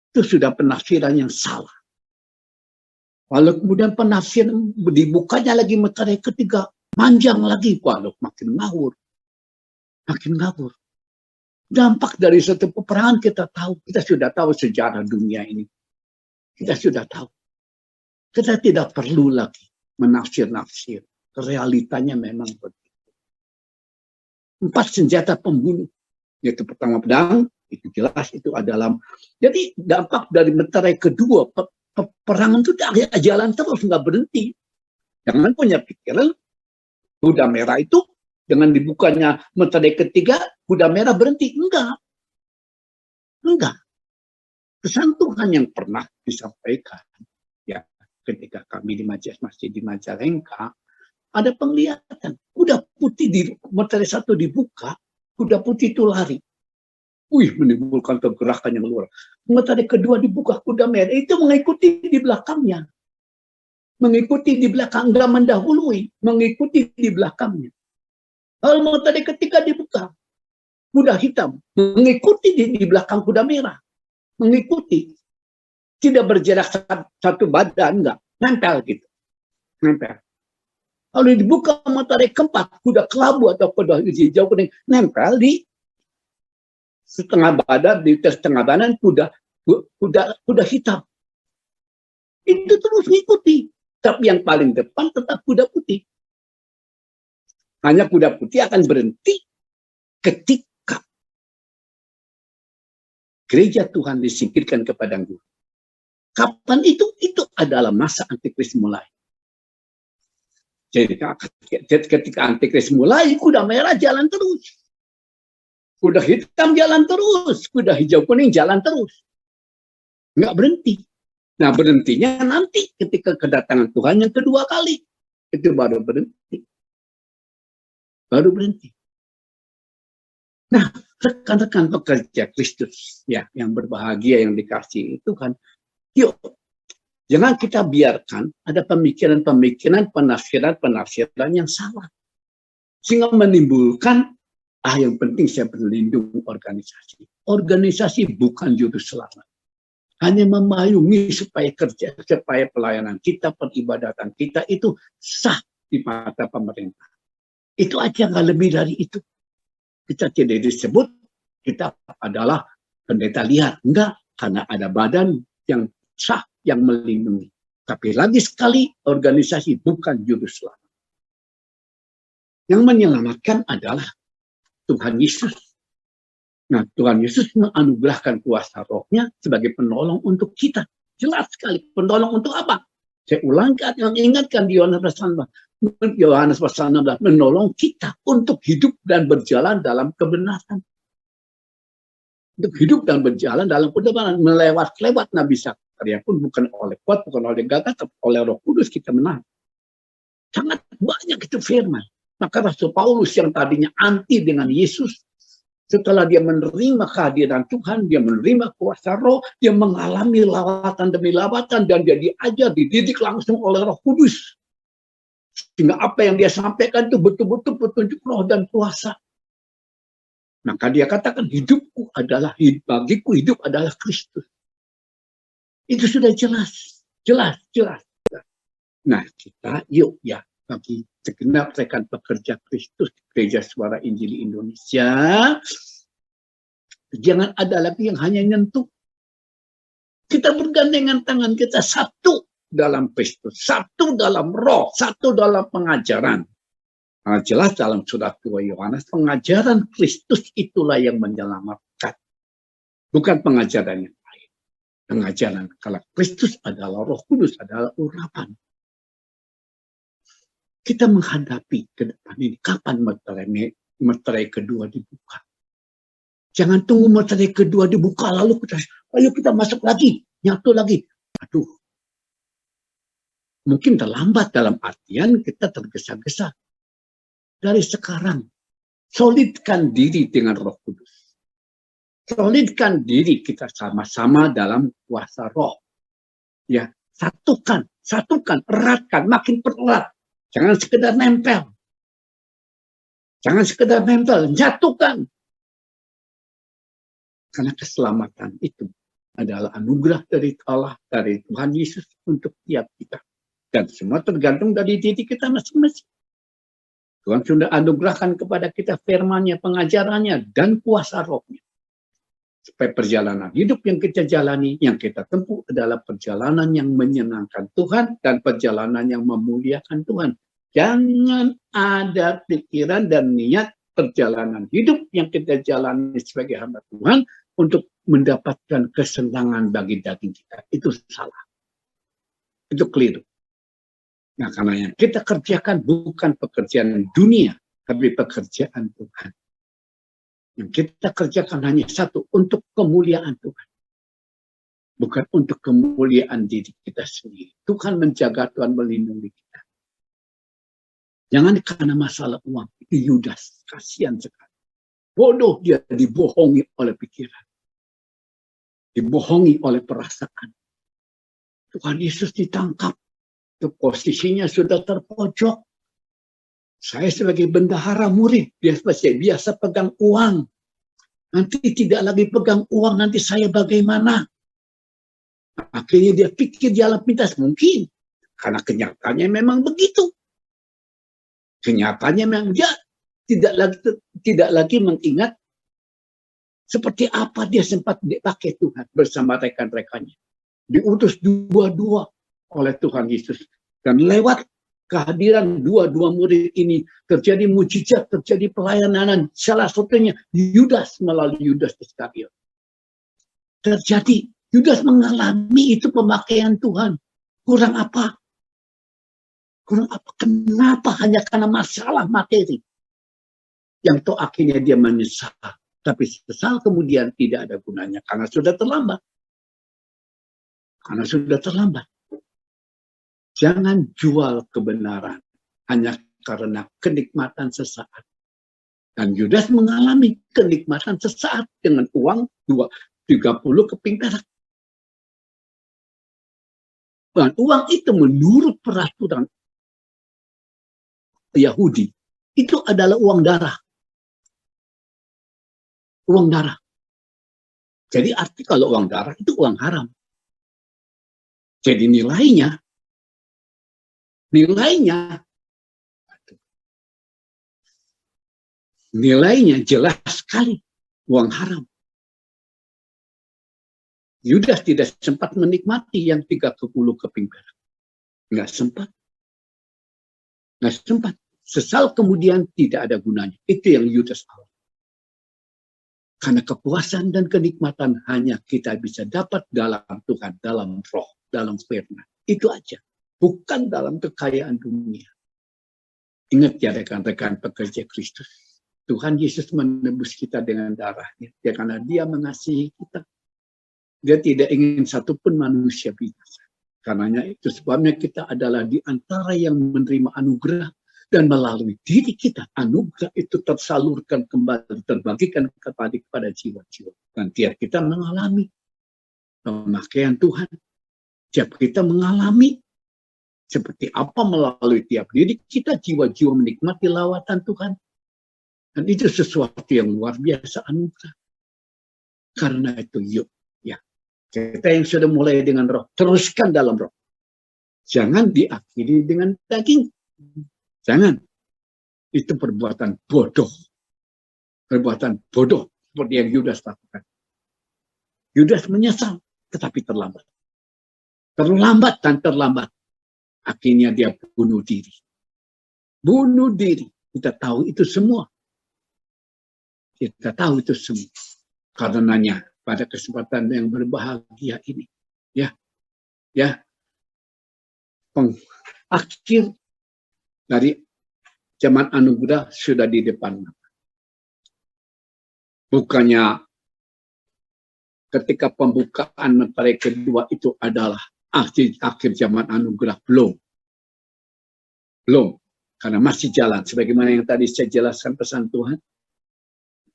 Itu sudah penafsiran yang salah. Lalu kemudian penafsiran dibukanya lagi materai ketiga, panjang lagi. Walau makin ngawur. Makin ngawur. Dampak dari suatu peperangan kita sudah tahu sejarah dunia ini. Kita sudah tahu. Kita tidak perlu lagi menafsir-nafsir. Realitanya memang begitu. 4 senjata pembunuh. Yaitu pertama pedang, itu jelas itu adalah. Jadi dampak dari materai kedua, peperangan itu jalan terus, nggak berhenti. Jangan punya pikiran, kuda merah itu dengan dibukanya materai ketiga, kuda merah berhenti. Enggak. Pesan Tuhan yang pernah disampaikan, ya, ketika kami di masjid di Majalengka, ada penglihatan. Kuda putih di materai satu dibuka, kuda putih itu lari. Menimbulkan kegerakan yang luar. Materai kedua dibuka, kuda merah itu mengikuti di belakangnya. Mengikuti di belakang, enggak mendahului, mengikuti di belakangnya. Lalu materai ketiga dibuka, kuda hitam mengikuti di belakang kuda merah. Mengikuti. Tidak berjarak satu badan, enggak. Nempel gitu. Nempel. Lalu dibuka materai keempat, kuda kelabu atau kuda hijau kuning, nempel di setengah badan kuda hitam. Itu terus mengikuti. Tapi yang paling depan tetap kuda putih. Hanya kuda putih akan berhenti ketika gereja Tuhan disingkirkan ke padang gurun. Kapan itu? Itu adalah masa Antikris mulai. Jadi ketika Antikris mulai, kuda merah jalan terus. Kuda hitam jalan terus. Kuda hijau kuning jalan terus. Nggak berhenti. Nah, berhentinya nanti ketika kedatangan Tuhan yang kedua kali. Itu baru berhenti. Baru berhenti. Nah, rekan-rekan pekerja Kristus ya yang berbahagia yang dikasihi Tuhan, yuk jangan kita biarkan ada pemikiran-pemikiran, penafsiran yang salah sehingga menimbulkan yang penting saya berlindung organisasi. Organisasi bukan juru selamat. Hanya memayungi supaya pelayanan kita, peribadatan kita itu sah di mata pemerintah. Itu aja, nggak lebih dari itu. Kita tidak disebut kita adalah pendeta liar. Enggak, karena ada badan yang sah, yang melindungi. Tapi lagi sekali, organisasi bukan juru selamat. Yang menyelamatkan adalah Tuhan Yesus. Nah, Tuhan Yesus menganugerahkan kuasa rohnya sebagai penolong untuk kita. Jelas sekali, penolong untuk apa? Saya ulangkan, yang ingatkan di Yohanes pasal 16, menolong kita untuk hidup dan berjalan dalam kebenaran. Untuk hidup dan berjalan dalam kebenaran, melewat Nabi Zakaria pun bukan oleh kuat, bukan oleh gagah, tapi oleh Roh Kudus kita menang. Sangat banyak itu firman. Maka Rasul Paulus yang tadinya anti dengan Yesus, setelah dia menerima kehadiran Tuhan, dia menerima kuasa roh, dia mengalami lawatan demi lawatan, dan dia diajar, dididik langsung oleh Roh Kudus. Sehingga apa yang dia sampaikan itu betul-betul petunjuk roh dan kuasa. Maka dia katakan, bagiku hidup adalah Kristus. Itu sudah jelas. Nah, kita yuk ya, bagi segenap rekan pekerja Kristus Gereja Suara Injili Indonesia, jangan ada lagi yang hanya nyentuh. Kita bergandengan tangan, kita satu dalam Kristus, satu dalam roh, satu dalam pengajaran. Nah, jelas dalam surat 2 Yohanes, pengajaran Kristus itulah yang menyelamatkan. Bukan pengajaran yang lain. Pengajaran kalau Kristus adalah Roh Kudus, adalah urapan. Kita menghadapi ke depan ini, kapan meterai kedua dibuka. Jangan tunggu meterai kedua dibuka, lalu kita masuk lagi, nyatu lagi. Aduh, mungkin terlambat dalam artian kita tergesa-gesa. Dari sekarang, solidkan diri dengan Roh Kudus. Solidkan diri kita sama-sama dalam kuasa roh. Ya, satukan, eratkan, makin pererat. Jangan sekedar nempel. Jatuhkan. Karena keselamatan itu adalah anugerah dari Allah, dari Tuhan Yesus untuk tiap kita. Dan semua tergantung dari diri kita masing-masing. Tuhan sudah anugerahkan kepada kita firman-Nya, pengajarannya, dan kuasa rohnya. Supaya perjalanan hidup yang kita jalani, yang kita tempuh adalah perjalanan yang menyenangkan Tuhan dan perjalanan yang memuliakan Tuhan. Jangan ada pikiran dan niat perjalanan hidup yang kita jalani sebagai hamba Tuhan untuk mendapatkan kesenangan bagi daging kita. Itu salah. Itu keliru. Nah, karena yang kita kerjakan bukan pekerjaan dunia, tapi pekerjaan Tuhan. Yang kita kerjakan hanya satu, untuk kemuliaan Tuhan. Bukan untuk kemuliaan diri kita sendiri. Tuhan menjaga, Tuhan melindungi kita. Jangan karena masalah uang. Itu Yudas, kasihan sekali. Bodoh, dia dibohongi oleh pikiran. Dibohongi oleh perasaan. Tuhan Yesus ditangkap. Itu posisinya sudah terpojok. Saya sebagai bendahara murid, biasa pegang uang. Nanti tidak lagi pegang uang, nanti saya bagaimana? Akhirnya dia pikir jalan pintas, mungkin. Karena kenyataannya memang begitu. Kenyataannya memang dia tidak lagi mengingat seperti apa dia sempat dipakai Tuhan bersama rekan-rekannya. Diutus dua-dua oleh Tuhan Yesus. Dan lewat kehadiran dua-dua murid ini terjadi mujizat, terjadi pelayanan. Salah satunya Yudas melalui Yudas Iskariot. Terjadi, Yudas mengalami itu pemakaian Tuhan. Kurang apa? Kenapa? Hanya karena masalah materi. Yang toh akhirnya dia menyesal. Tapi sesal kemudian tidak ada gunanya. Karena sudah terlambat. Jangan jual kebenaran hanya karena kenikmatan sesaat. Dan Yudas mengalami kenikmatan sesaat dengan uang 30 keping perak. Dan uang itu menurut peraturan Yahudi, itu adalah uang darah. Uang darah. Jadi arti kalau uang darah itu uang haram. Jadi nilainya jelas sekali uang haram. Yudas tidak sempat menikmati yang 30 keping perak. Nggak sempat. Sesal kemudian tidak ada gunanya. Itu yang Yudas alami. Karena kepuasan dan kenikmatan hanya kita bisa dapat dalam Tuhan, dalam roh, dalam firman. Itu aja. Bukan dalam kekayaan dunia. Ingat ya rekan-rekan pekerja Kristus. Tuhan Yesus menebus kita dengan darahnya. Ya, karena dia mengasihi kita. Dia tidak ingin satupun manusia binasa. Karenanya itu sebabnya kita adalah di antara yang menerima anugerah. Dan melalui diri kita, anugerah itu tersalurkan kembali, terbagikan kepada jiwa-jiwa. Dan tiap kita mengalami pemakaian Tuhan. Tiap kita mengalami seperti apa melalui tiap diri kita, jiwa-jiwa menikmati lawatan Tuhan. Dan itu sesuatu yang luar biasa anugerah. Karena itu yuk, ya, kita yang sudah mulai dengan roh, teruskan dalam roh. Jangan diakhiri dengan daging. Jangan. Itu perbuatan bodoh. Perbuatan bodoh seperti yang Yudas lakukan. Yudas menyesal, tetapi terlambat. Terlambat. Akhirnya dia bunuh diri. Bunuh diri. Kita tahu itu semua. Karenanya pada kesempatan yang berbahagia ini, akhir dari zaman anugerah sudah di depan mata. Bukannya ketika pembukaan materi kedua itu adalah akhir zaman anugerah. Belum. Karena masih jalan. Sebagaimana yang tadi saya jelaskan pesan Tuhan.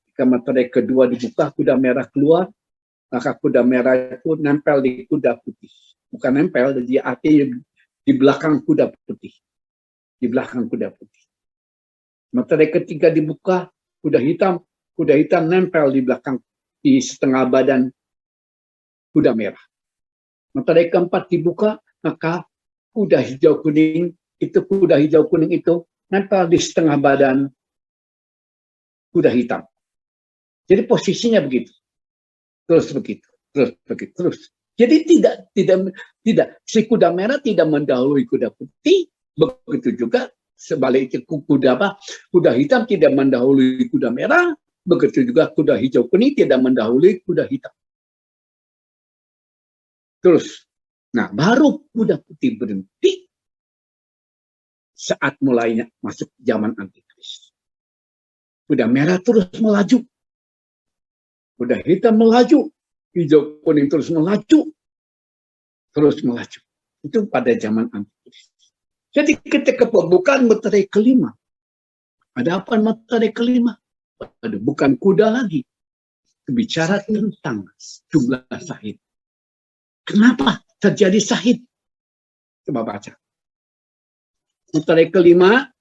Ketika materi kedua dibuka, kuda merah keluar, maka kuda merah itu nempel di kuda putih. Bukan nempel, dia artinya di belakang kuda putih. Di belakang kuda putih. Materi ketiga dibuka, kuda hitam nempel di belakang, di setengah badan kuda merah. Materi keempat dibuka, maka kuda hijau kuning itu nempel di setengah badan kuda hitam. Jadi posisinya begitu. Terus begitu. Jadi tidak si kuda merah tidak mendahului kuda putih. Begitu juga sebaliknya kuda hitam tidak mendahului kuda merah, begitu juga kuda hijau kuning tidak mendahului kuda hitam. Terus, nah baru kuda putih berhenti saat mulainya masuk zaman antikris. Kuda merah terus melaju, kuda hitam melaju, hijau kuning terus melaju. Itu pada zaman antikris. Jadi ketika pembukaan materi kelima, ada apa materi kelima? Ada bukan kuda lagi. Bicara tentang jumlah sahid. Kenapa terjadi sahid? Coba baca. Materi kelima.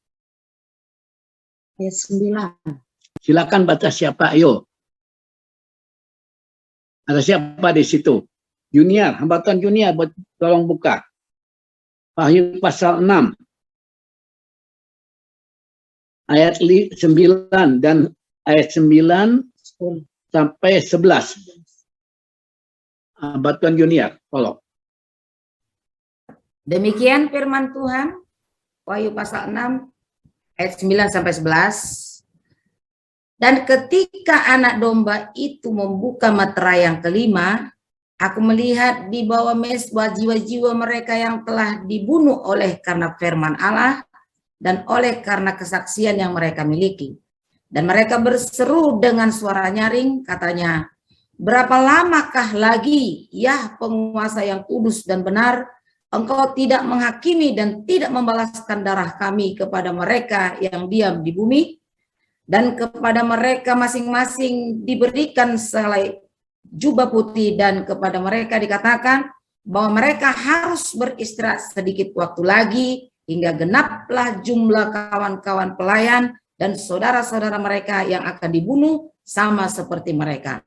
Ayat 9. Silakan baca siapa, ayo. Ada siapa di situ? Junior, hambatan junior, tolong buka. Wahyu pasal 6 ayat 9 dan ayat 9 sampai 11. Batuan junior, tolong. Demikian firman Tuhan, Wahyu pasal 6 ayat 9 sampai 11. Dan ketika anak domba itu membuka meterai yang kelima, aku melihat di bawah mezbah jiwa-jiwa mereka yang telah dibunuh oleh karena firman Allah dan oleh karena kesaksian yang mereka miliki. Dan mereka berseru dengan suara nyaring, katanya, berapa lamakah lagi, ya penguasa yang kudus dan benar, engkau tidak menghakimi dan tidak membalaskan darah kami kepada mereka yang diam di bumi? dan kepada mereka masing-masing diberikan sehelai jubah putih, dan kepada mereka dikatakan bahwa mereka harus beristirahat sedikit waktu lagi hingga genaplah jumlah kawan-kawan pelayan dan saudara-saudara mereka yang akan dibunuh sama seperti mereka.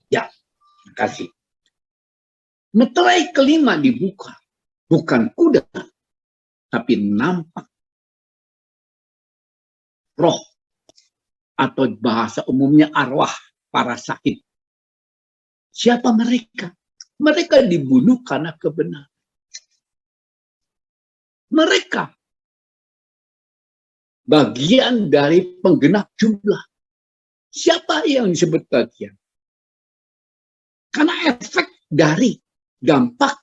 Ya, terima kasih. Meterai kelima dibuka, bukan kuda, tapi nampak roh, atau bahasa umumnya arwah para sakit. Siapa mereka? Mereka dibunuh karena kebenaran. Mereka bagian dari penggenap jumlah. Siapa yang disebut bagian? Karena efek dari dampak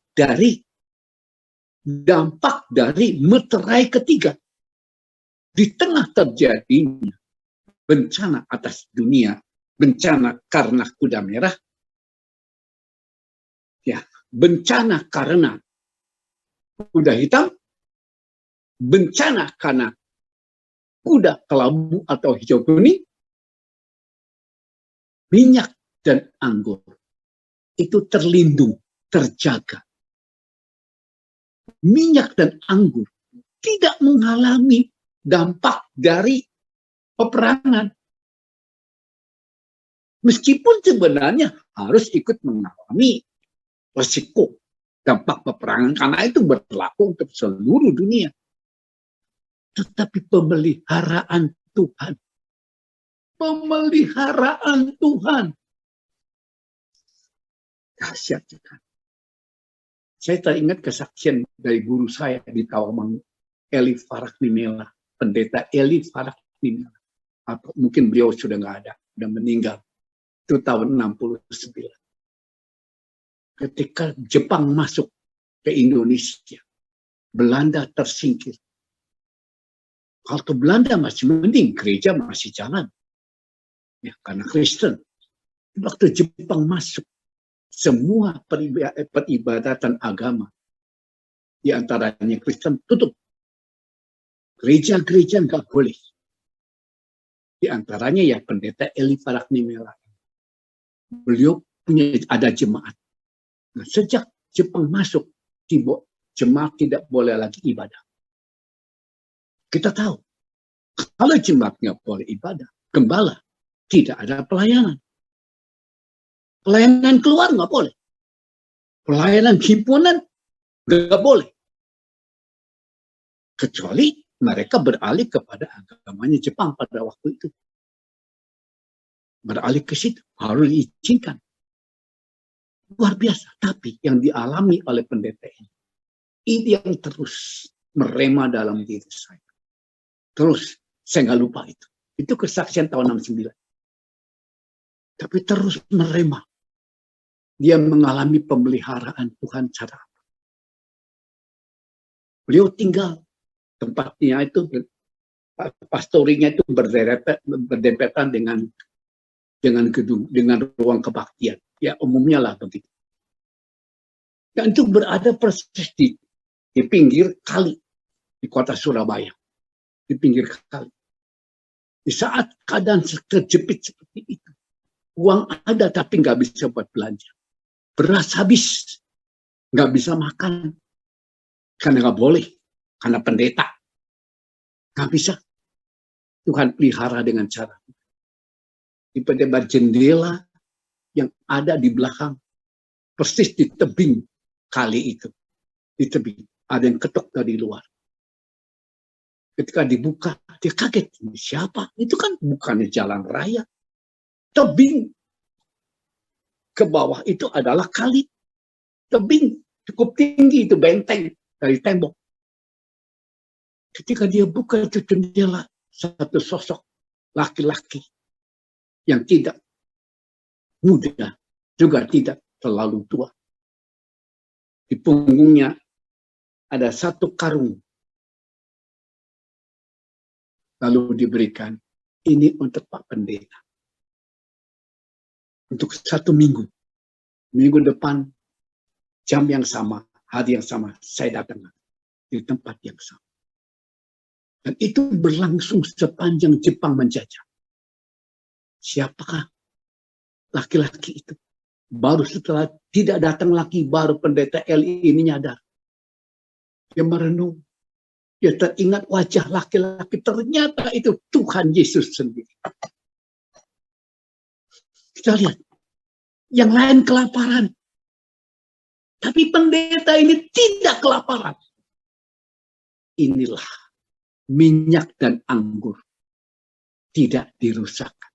dari meterai ketiga. Di tengah terjadinya bencana atas dunia, bencana karena kuda merah, ya, bencana karena kuda hitam, bencana karena kuda kelabu atau hijau kuning, minyak dan anggur itu terlindung, terjaga. Minyak dan anggur tidak mengalami dampak dari peperangan. Meskipun sebenarnya harus ikut mengalami resiko dampak peperangan, karena itu berlaku untuk seluruh dunia. Tetapi pemeliharaan Tuhan. Pemeliharaan Tuhan. Dahsyat Tuhan. Saya teringat kesaksian dari guru saya di Tawamang, Eli Farak Nimela, pendeta Eli Farak Nimela. Atau mungkin beliau sudah nggak ada, sudah meninggal. Itu tahun 69. Ketika Jepang masuk ke Indonesia, Belanda tersingkir. Kalau Belanda masih mending, gereja masih jalan. Ya, karena Kristen. Waktu Jepang masuk, semua peribadatan agama, di antaranya Kristen, tutup. Gereja-gereja nggak boleh. Di antaranya ya pendeta Eli Farak Nimela. Beliau punya ada jemaat. Nah, sejak Jepang masuk, jemaat tidak boleh lagi ibadah. Kita tahu, kalau jemaat nggak boleh ibadah, gembala, tidak ada pelayanan. Pelayanan keluar nggak boleh. Pelayanan himpunan nggak boleh. Kecuali mereka beralih kepada agamanya Jepang pada waktu itu. Beralih ke situ, harus diizinkan. Luar biasa. Tapi yang dialami oleh pendeta ini yang terus merema dalam diri saya. Terus, saya nggak lupa itu. Itu kesaksian tahun 69. Tapi terus merema. Dia mengalami pemeliharaan Tuhan cara apa? Beliau tinggal. Tempatnya itu, pastorinya itu berdempetan dengan gedung, dengan ruang kebaktian. Ya umumnya lah begitu. Dan itu berada persis di pinggir kali di kota Surabaya. Di pinggir kali. Di saat keadaan terjepit seperti itu, uang ada tapi nggak bisa buat belanja. Beras habis, nggak bisa makan. Karena nggak boleh, karena pendeta. Nggak bisa. Tuhan pelihara dengan cara. Di debat jendela yang ada di belakang, persis di tebing kali itu. Di tebing, ada yang ketok dari luar. Ketika dibuka, dia kaget. Ini siapa? Itu kan bukannya jalan raya. Tebing. Ke bawah itu adalah kali. Tebing. Cukup tinggi itu benteng dari tembok. Ketika dia buka itu jendela, satu sosok laki-laki yang tidak muda, juga tidak terlalu tua. Di punggungnya ada satu karung. Lalu diberikan, ini untuk Pak Pendeta. Untuk 1 minggu. Minggu depan, jam yang sama, hari yang sama, saya datang di tempat yang sama. Dan itu berlangsung sepanjang Jepang menjajah. siapakah laki-laki itu? Baru setelah tidak datang lagi, baru pendeta Eli ini nyadar. Dia merenung. Dia teringat wajah laki-laki. Ternyata itu Tuhan Yesus sendiri. Kita lihat. Yang lain kelaparan. Tapi pendeta ini tidak kelaparan. Inilah minyak dan anggur. Tidak dirusakkan.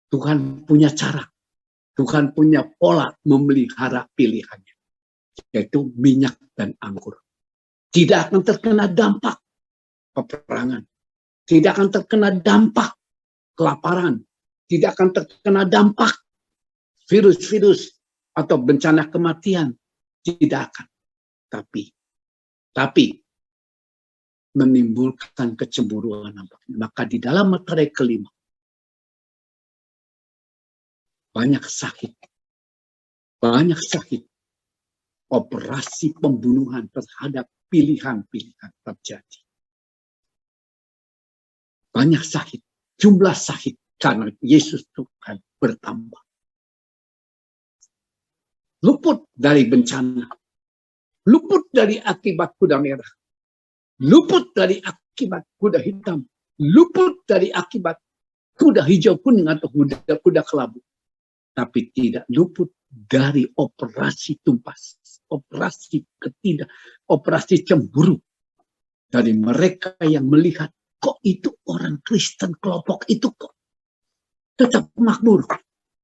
Tuhan punya cara. Tuhan punya pola memelihara pilihannya. Yaitu minyak dan anggur. Tidak akan terkena dampak peperangan. Tidak akan terkena dampak kelaparan. Tidak akan terkena dampak virus-virus atau bencana kematian. Tidak akan. Tapi menimbulkan kecemburuan. Maka di dalam materai kelima, banyak sakit. Operasi pembunuhan terhadap pilihan-pilihan terjadi. Banyak sakit. Jumlah sakit karena Yesus Tuhan bertambah. Luput dari bencana. Luput dari akibat kuda merah. Luput dari akibat kuda hitam. Luput dari akibat kuda hijau kuning atau kuda kelabu. Tapi tidak luput dari operasi tumpas, operasi cemburu dari mereka yang melihat kok itu orang Kristen kelompok itu kok tetap makmur,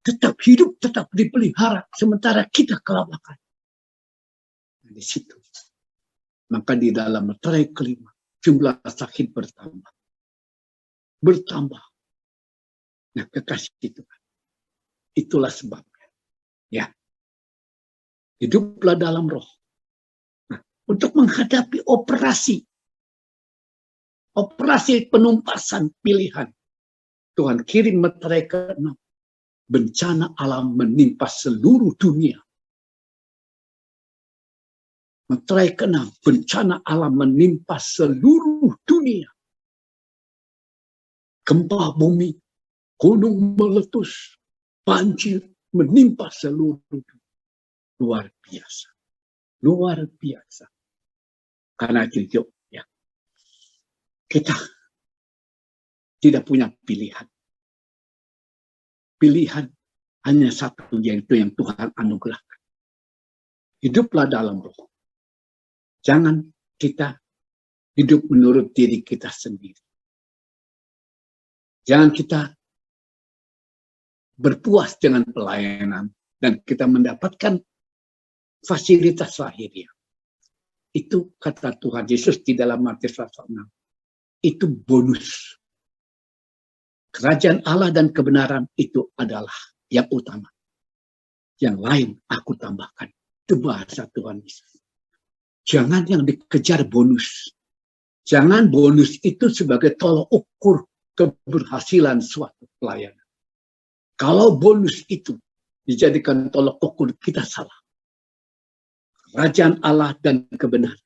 tetap hidup, tetap dipelihara, sementara kita kelabakan. Di situ, maka di dalam materai kelima jumlah sakit bertambah. Nah, kekasih itu. Itulah sebabnya. Ya. Hiduplah dalam roh. Nah, untuk menghadapi operasi penumpasan pilihan, Tuhan kirim materai ke-6. Bencana alam menimpa seluruh dunia. Materai ke-6, bencana alam menimpa seluruh dunia. Gempa bumi, gunung meletus, banjir menimpa seluruh dunia. Luar biasa. Karena itu ya, kita tidak punya pilihan. Pilihan hanya satu, yaitu yang Tuhan anugerahkan. Hiduplah dalam roh. Jangan kita hidup menurut diri kita sendiri. Jangan kita berpuas dengan pelayanan dan kita mendapatkan fasilitas lahiriah. Itu kata Tuhan Yesus di dalam Matius 6. Itu bonus. Kerajaan Allah dan kebenaran itu adalah yang utama. Yang lain aku tambahkan. Itu bahasa Tuhan Yesus. Jangan yang dikejar bonus. Jangan bonus itu sebagai tolok ukur keberhasilan suatu pelayanan. Kalau bonus itu dijadikan tolok ukur, kita salah. Kerajaan Allah dan kebenaran.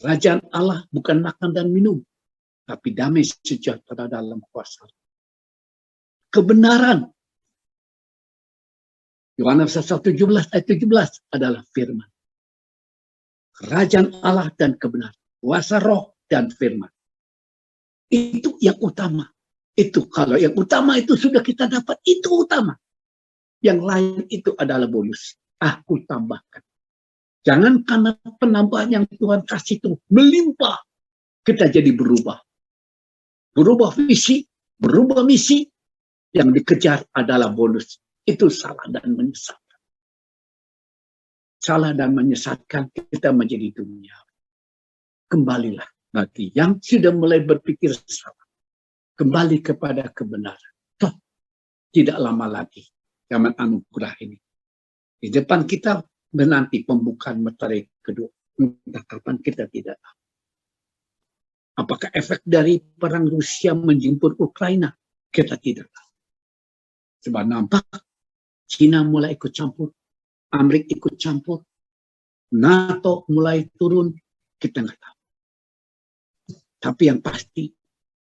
Kerajaan Allah bukan makan dan minum, tapi damai sejahtera dalam kuasa. Kebenaran. Yohanes 1:17 ayat 17 adalah firman. Kerajaan Allah dan kebenaran. Kuasa roh dan firman. Itu yang utama. Itu kalau yang utama itu sudah kita dapat, itu utama. Yang lain itu adalah bonus. Aku tambahkan. Jangan karena penambahan yang Tuhan kasih itu melimpah, kita jadi berubah. Berubah visi, berubah misi, yang dikejar adalah bonus. Itu salah dan menyesatkan. Salah dan menyesatkan, kita menjadi dunia. Kembalilah bagi yang sudah mulai berpikir salah. Kembali kepada kebenaran. Toh, tidak lama lagi zaman anugerah ini. Di depan kita menanti pembukaan materai kedua. Entah kapan kita tidak tahu. Apakah efek dari perang Rusia menjemput Ukraina? Kita tidak tahu. Sebab nampak China mulai ikut campur. Amerika ikut campur. NATO mulai turun. Kita nggak tahu. Tapi yang pasti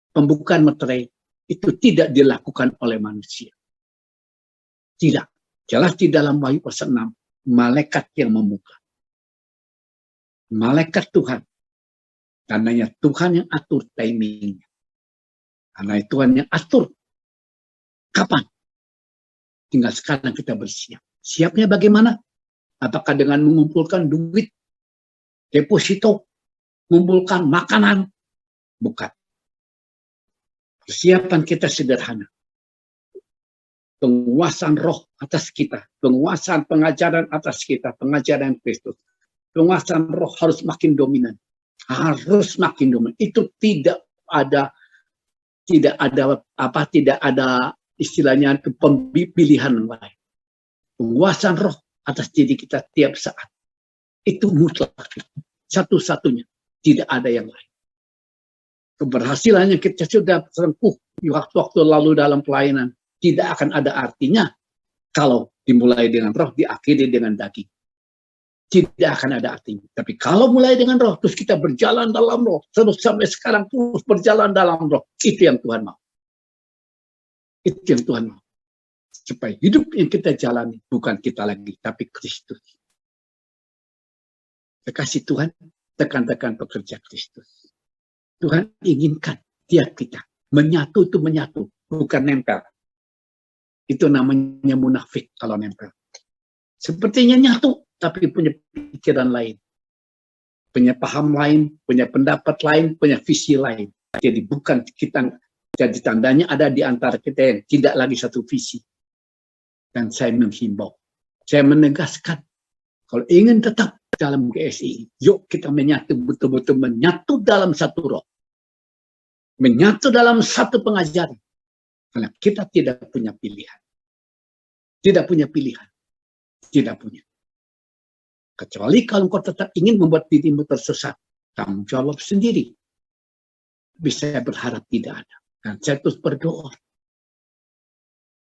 pembukaan materai itu tidak dilakukan oleh manusia. Tidak. Jelas di dalam Wahyu pasal 6, malaikat yang membuka. Malaikat Tuhan. Tandanya Tuhan yang atur timingnya. Karena Tuhan yang atur kapan. Tinggal sekarang kita bersiap. Siapnya bagaimana? Apakah dengan mengumpulkan duit, deposito, mengumpulkan makanan? Bukan. Persiapan kita sederhana. Penguasaan roh atas kita. Penguasaan pengajaran atas kita. Pengajaran Kristus. Penguasaan roh harus makin dominan. Harus makin dominan. Itu tidak ada istilahnya pilihan lain. Penguasaan roh atas diri kita tiap saat. Itu mutlak. Satu-satunya. Tidak ada yang lain. Keberhasilan yang kita sudah tempuh di waktu-waktu lalu dalam pelayanan tidak akan ada artinya kalau dimulai dengan roh, diakhiri dengan daging. Tidak akan ada artinya. Tapi kalau mulai dengan roh, terus kita berjalan dalam roh, terus sampai sekarang terus berjalan dalam roh, itu yang Tuhan mau. Itu yang Tuhan mau. Supaya hidup yang kita jalani bukan kita lagi, tapi Kristus. Kekasih Tuhan, tekan-tekan pekerja Kristus. Tuhan inginkan tiap kita menyatu itu menyatu, bukan nempel. Itu namanya munafik kalau nempel. Sepertinya nyatu, tapi punya pikiran lain. Punya paham lain, punya pendapat lain, punya visi lain. Jadi bukan kita, jadi tandanya ada di antara kita yang tidak lagi satu visi. Dan saya menghimbau, saya menegaskan, kalau ingin tetap dalam GSI, yuk kita menyatu, betul-betul menyatu dalam satu roh. Menyatu dalam satu pengajaran. Karena kita tidak punya pilihan. Tidak punya pilihan. Tidak punya. Kecuali kalau engkau tetap ingin membuat dirimu tersesat. Tanggung jawab sendiri. Tapi saya berharap tidak ada. Dan saya terus berdoa.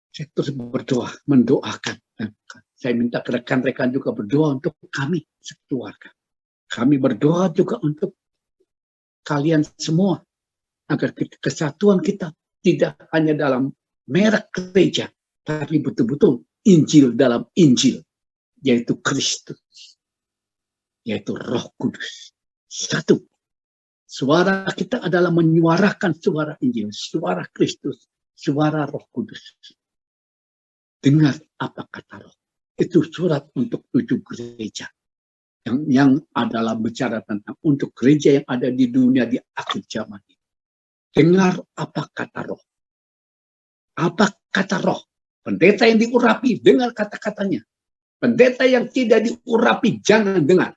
Saya terus berdoa, mendoakan. Dan saya minta rekan-rekan juga berdoa untuk kami sekeluarga. Kami berdoa juga untuk kalian semua. Agar kesatuan kita tidak hanya dalam merek gereja, tapi betul-betul Injil dalam Injil, yaitu Kristus, yaitu Roh Kudus. Satu, suara kita adalah menyuarakan suara Injil, suara Kristus, suara Roh Kudus. Dengar apa kata Roh. Itu surat untuk 7 gereja. Yang adalah bicara tentang untuk gereja yang ada di dunia di akhir zaman ini. Dengar apa kata Roh. Apa kata Roh? Pendeta yang diurapi, dengar kata-katanya. Pendeta yang tidak diurapi, jangan dengar.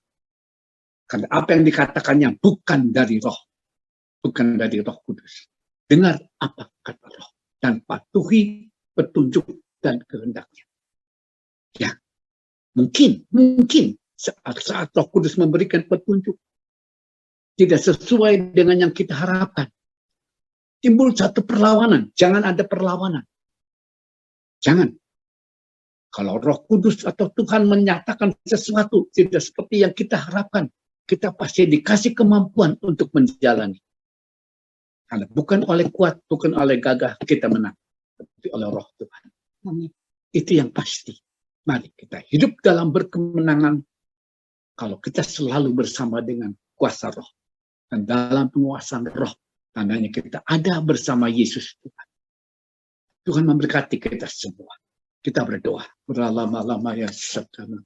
Karena apa yang dikatakannya bukan dari Roh. Bukan dari Roh Kudus. Dengar apa kata Roh. Dan patuhi petunjuk dan kehendaknya. Ya, mungkin saat Roh Kudus memberikan petunjuk tidak sesuai dengan yang kita harapkan. Timbul satu perlawanan. Jangan ada perlawanan. Jangan. Kalau Roh Kudus atau Tuhan menyatakan sesuatu tidak seperti yang kita harapkan, kita pasti dikasih kemampuan untuk menjalani. Karena bukan oleh kuat, bukan oleh gagah kita menang, tapi oleh Roh Tuhan. Amin. Itu yang pasti. Mari kita hidup dalam berkemenangan kalau kita selalu bersama dengan kuasa Roh. Dan dalam penguasaan Roh, tandanya kita ada bersama Yesus Tuhan. Tuhan memberkati kita semua. Kita berdoa. Berlama-lama ya sekarang.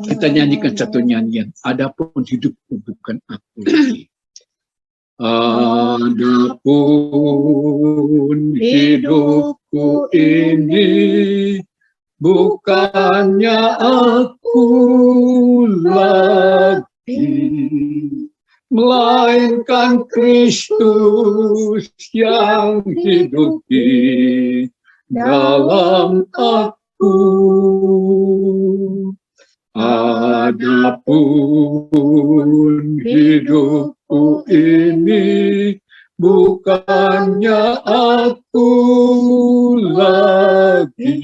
Kita nyanyikan satu nyanyian. Adapun hidupku bukan aku lagi. Adapun hidupku ini bukannya aku lagi, melainkan Kristus yang hidup di dalam aku. Adapun hidupku ini bukannya aku lagi,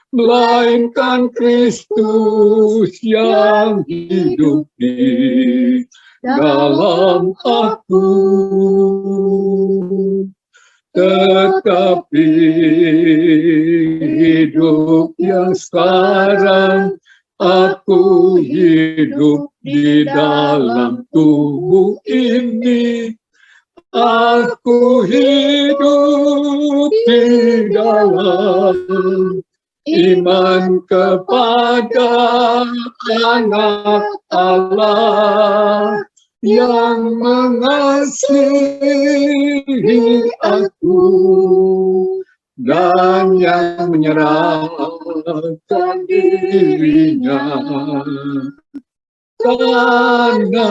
melainkan Kristus yang hidup di dalam aku. Tetapi hidup yang sekarang aku hidup di dalam tubuh ini. Aku hidup di dalam iman kepada Anak Allah yang mengasihi aku dan yang menyerahkan dirinya karena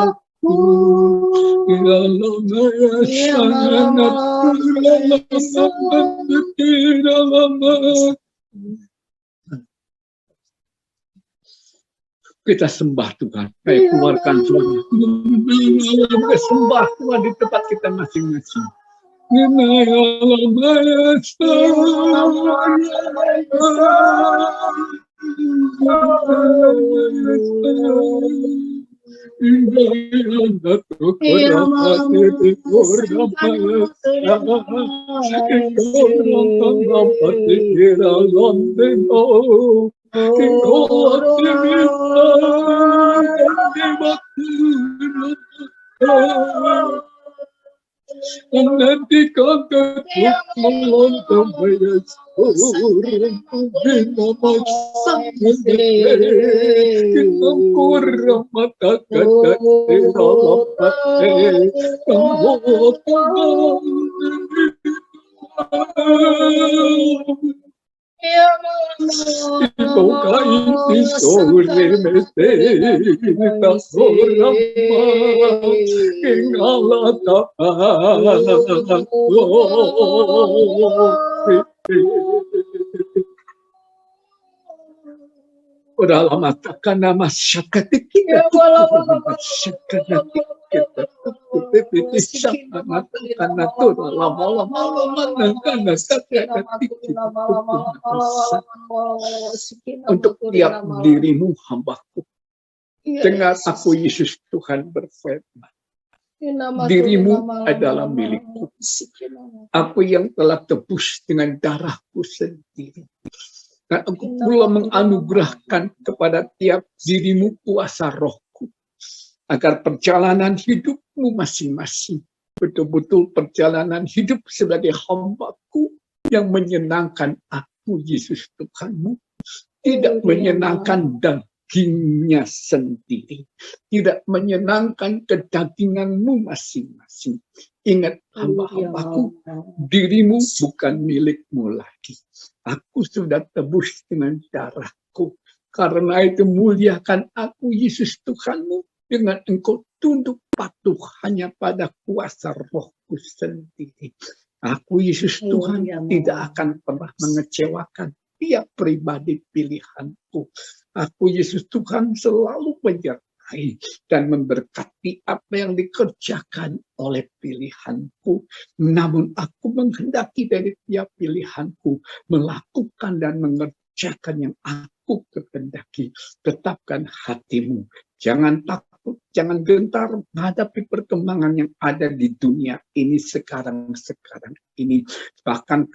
aku kita sembah Tuhan, kayak keluarkan suara. Kita sembah Tuhan di tempat kita masing-masing. Nanti kau udah lama takkan nama syakatik kita untuk tiap dirimu hambaku. Dengar aku Yesus Tuhan berfirman. Dirimu adalah milikku. Aku yang telah tebus dengan darahku sendiri. Dan aku pula menganugerahkan kepada tiap dirimu kuasa rohku. Agar perjalanan hidupmu masing-masing betul-betul perjalanan hidup sebagai hambaku yang menyenangkan aku Yesus Tuhanmu. Tidak menyenangkan dagingnya sendiri. Tidak menyenangkan kedaginganmu masing-masing. Ingat hamba-hambaku, dirimu bukan milikmu lagi. Aku sudah tebus dengan darahku. Karena itu muliakan aku Yesus Tuhanmu dengan engkau tunduk patuh hanya pada kuasa rohku sendiri. Aku Yesus Tuhan tidak akan pernah mengecewakan tiap pribadi pilihanku. Aku Yesus Tuhan selalu menyertai dan memberkati apa yang dikerjakan oleh pilihanku. Namun aku menghendaki dari tiap pilihanku melakukan dan mengerjakan yang aku kehendaki. Tetapkan hatimu. Jangan takut, jangan gentar menghadapi perkembangan yang ada di dunia ini sekarang ini. Bahkan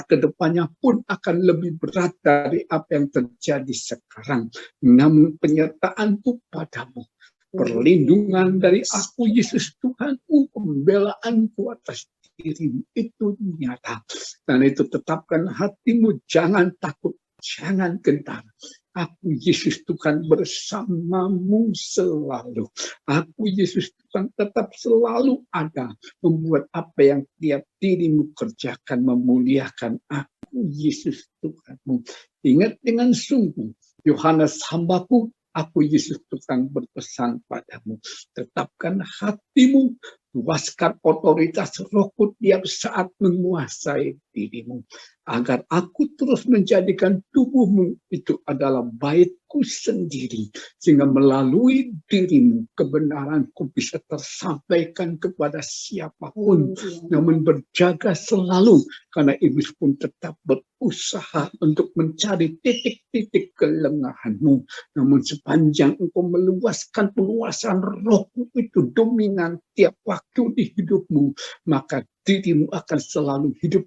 ke depannya pun akan lebih berat dari apa yang terjadi sekarang. Namun penyertaanku padamu, perlindungan dari aku Yesus Tuhanku, pembelaanku atas dirimu itu nyata. Dan itu tetapkan hatimu, jangan takut, jangan gentar. Aku Yesus Tuhan bersamamu selalu. Aku Yesus Tuhan tetap selalu ada. Membuat apa yang tiap dirimu kerjakan memuliakan aku Yesus Tuhanmu. Ingat dengan sungguh, Yohanes hambaku, aku Yesus Tuhan berpesan padamu. Tetapkan hatimu, Luaskan otoritas Rohku tiap saat menguasai dirimu. Agar aku terus menjadikan tubuhmu itu adalah baitku sendiri. Sehingga melalui dirimu kebenaranku bisa tersampaikan kepada siapapun. Namun berjaga selalu. Karena iblis pun tetap berusaha untuk mencari titik-titik kelengahanmu. Namun sepanjang engkau meluaskan penguasaan Rohku itu dominan tiap waktu di hidupmu, maka dirimu akan selalu hidup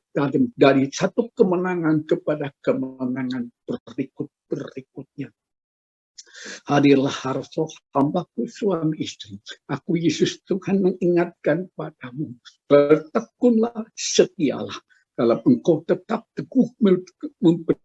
dari satu kemenangan kepada kemenangan berikutnya. Hadirlah harus hambaku suami istri. Aku Yesus Tuhan mengingatkan padamu. Bertekunlah, setialah. Kalau engkau tetap teguh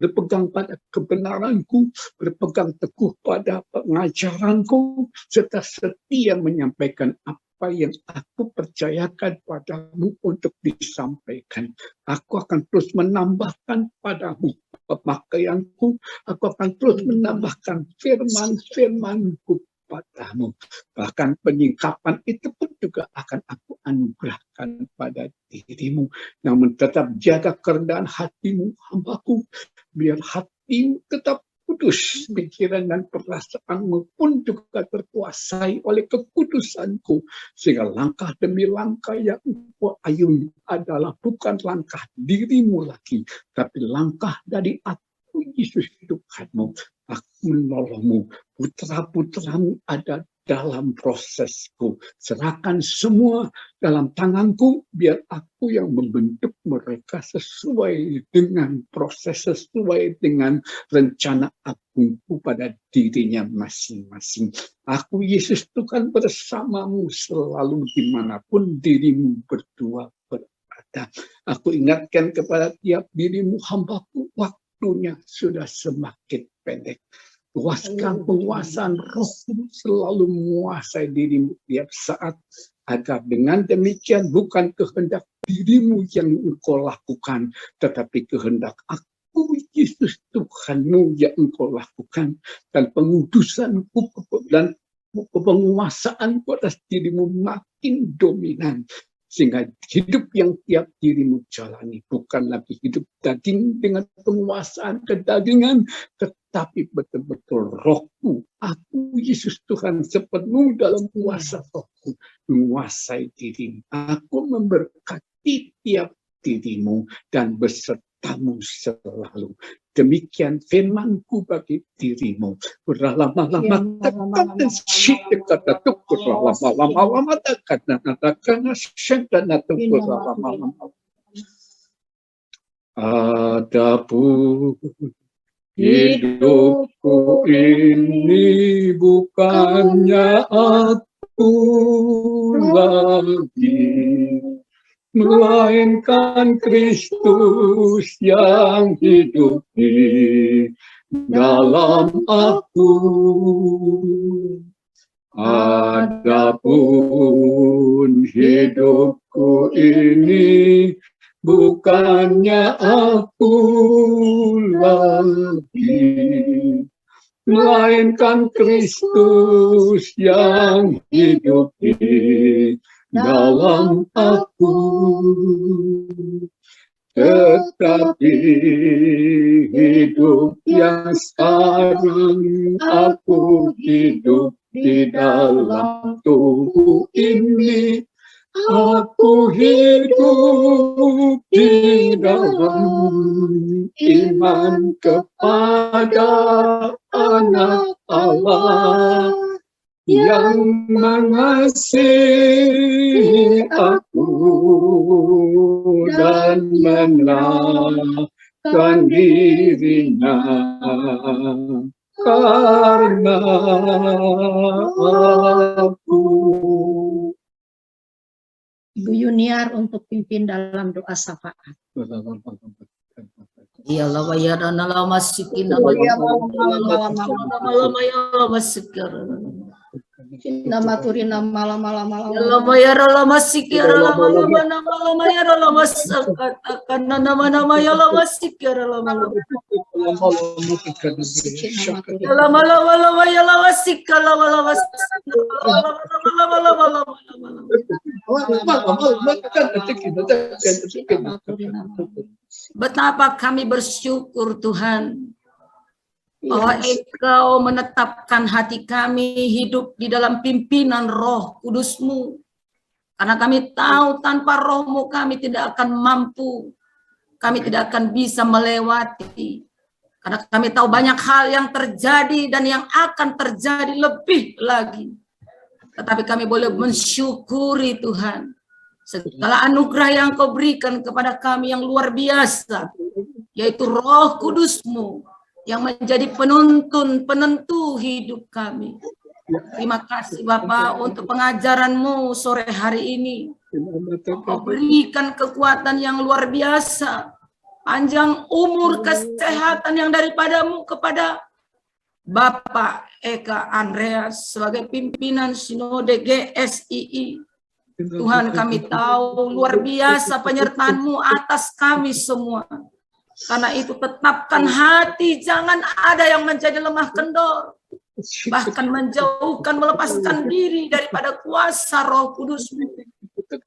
berpegang pada kebenaranku, berpegang teguh pada pengajaranku, serta setia menyampaikan apa yang aku percayakan padamu untuk disampaikan. Aku akan terus menambahkan padamu pemakaianku, aku akan terus menambahkan firman-firmanku padamu. Bahkan penyingkapan itu pun juga akan aku anugerahkan pada dirimu. Namun tetap jaga kerendahan hatimu, hambaku, biar hatimu tetap kudus, pikiran dan perasaanmu pun juga terkuasai oleh kekudusanku, sehingga langkah demi langkah yang engkau ayuni adalah bukan langkah dirimu lagi, tapi langkah dari aku Yesus Tuhanmu. Aku menolongmu, putra-putramu ada dalam prosesku. Serahkan semua dalam tanganku, biar aku yang membentuk mereka sesuai dengan proses, sesuai dengan rencana agungku pada dirinya masing-masing. Aku Yesus Tuhan bersamamu selalu dimanapun dirimu berdua berada. Aku ingatkan kepada tiap dirimu, hambaku, waktunya sudah semakin pendek. Luaskan penguasaan Rohmu selalu menguasai dirimu tiap saat, agar dengan demikian bukan kehendak dirimu yang engkau lakukan, tetapi kehendak aku Yesus Tuhanmu yang engkau lakukan, dan pengudusanku dan penguasaanku atas dirimu makin dominan. Sehingga hidup yang tiap dirimu jalani bukan lagi hidup daging dengan penguasaan kedagingan, tetapi betul-betul Rohku, aku Yesus Tuhan sepenuh dalam kuasa Rohku menguasai dirimu. Aku memberkati tiap dirimu dan besertamu selalu. Demikian firmanku bagi dirimu. Berlama-lama tekan dan syik kata tu berlama-lama tekan dan syik dan tu berlama-lama. Adapun hidupku ini bukannya aku lagi, melainkan Kristus yang hidup di dalam aku. Adapun hidupku ini bukannya aku lagi, melainkan Kristus yang hidup di dalam aku. Tetapi hidup yang sekarang aku hidup di dalam tubuh ini, aku hidup di dalam iman kepada Anak Allah yang mengasihi aku dan menyerahkan dirinya karena aku. Ibu Yuniar untuk pimpin dalam doa syafaat. Ya Allah, ya Allah, masikin nama ya Allah, masikin Nama turina malam-malam. ya Allah, ya Allah, masikin nama ya Allah, masakatakan nama ya Allah, masikin ya Allah, Betapa kami bersyukur Tuhan. Oh, Engkau menetapkan hati kami hidup di dalam pimpinan Roh Kudus-Mu. Karena kami tahu tanpa Roh-Mu kami tidak akan mampu. Kami tidak akan bisa melewati. Karena kami tahu banyak hal yang terjadi dan yang akan terjadi lebih lagi. Tetapi kami boleh mensyukuri Tuhan. Segala anugerah yang Kau berikan kepada kami yang luar biasa. Yaitu Roh Kudus-Mu. Yang menjadi penuntun, penentu hidup kami. Terima kasih Bapak untuk pengajaran-Mu sore hari ini. Kau berikan kekuatan yang luar biasa. Panjang umur, kesehatan yang daripada-Mu kepada Bapak Eka Andreas sebagai pimpinan Sinode GSII. Tuhan, kami tahu luar biasa penyertaan-Mu atas kami semua. Karena itu tetapkan hati, jangan ada yang menjadi lemah kendor. Bahkan menjauhkan, melepaskan diri daripada kuasa Roh Kudus.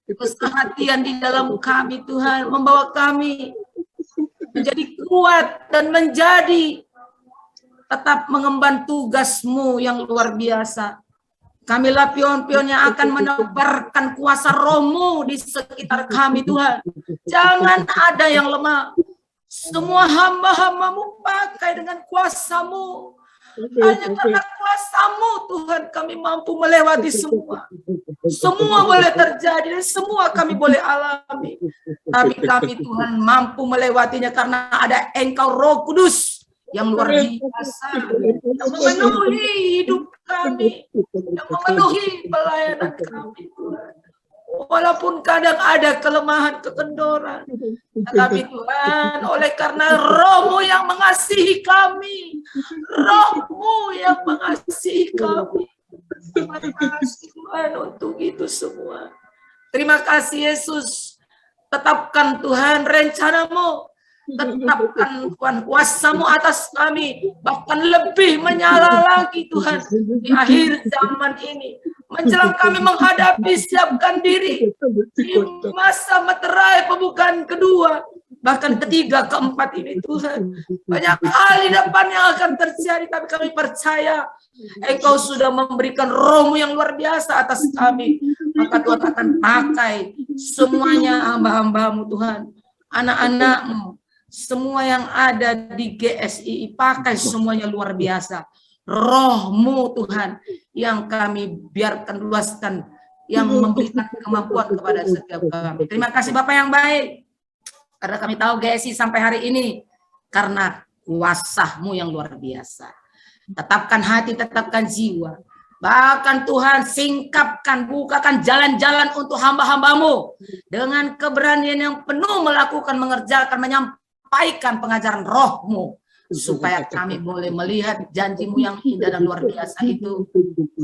Kesehatian di dalam kami Tuhan, membawa kami menjadi kuat dan menjadi tetap mengemban tugas-Mu yang luar biasa. Kamilah pion-pion yang akan menebarkan kuasa Roh-Mu di sekitar kami Tuhan. Jangan ada yang lemah. Semua hamba-hamba-Mu pakai dengan kuasa-Mu. Hanya karena kuasa-Mu Tuhan kami mampu melewati semua. Semua boleh terjadi dan semua kami boleh alami. Tapi kami Tuhan mampu melewatinya karena ada Engkau Roh Kudus yang luar biasa. Yang memenuhi hidup kami. Yang memenuhi pelayanan kami Tuhan. Walaupun kadang ada kelemahan, kekendoran. Tetapi Tuhan, oleh karena Roh-Mu yang mengasihi kami. Roh-Mu yang mengasihi kami. Terima kasih Tuhan untuk itu semua. Terima kasih Yesus. Tetapkan Tuhan rencana-Mu. Tetapkan Tuhan kuasa-Mu atas kami. Bahkan lebih menyala lagi Tuhan. Di akhir zaman ini. Menjelang kami menghadapi, siapkan diri di masa meterai pembukaan kedua, bahkan ketiga, keempat ini Tuhan. Banyak hal di depan yang akan terjadi, tapi kami percaya Engkau sudah memberikan Roh-Mu yang luar biasa atas kami. Maka Tuhan akan pakai semuanya hamba-hamba-Mu Tuhan, anak-anak-Mu, semua yang ada di GSII, pakai semuanya luar biasa. Roh-Mu Tuhan yang kami biarkan luaskan, yang memberikan kemampuan kepada setiap kami. Terima kasih Bapak yang baik, karena kami tahu GSI sampai hari ini karena kuasa-Mu yang luar biasa. Tetapkan hati, tetapkan jiwa. Bahkan Tuhan singkapkan, bukakan jalan-jalan untuk hamba-hamba-Mu dengan keberanian yang penuh melakukan, mengerjakan, menyampaikan pengajaran Roh-Mu. Supaya kami boleh melihat janji-Mu yang indah dan luar biasa itu.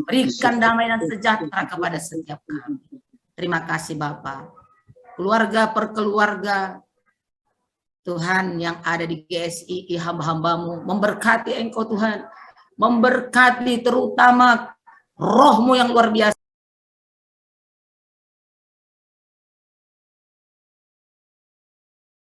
Berikan damai dan sejahtera kepada setiap kami. Terima kasih Bapak. Keluarga per keluarga Tuhan yang ada di GSII, hamba-hamba-Mu. Memberkati Engkau Tuhan. Memberkati terutama Roh-Mu yang luar biasa.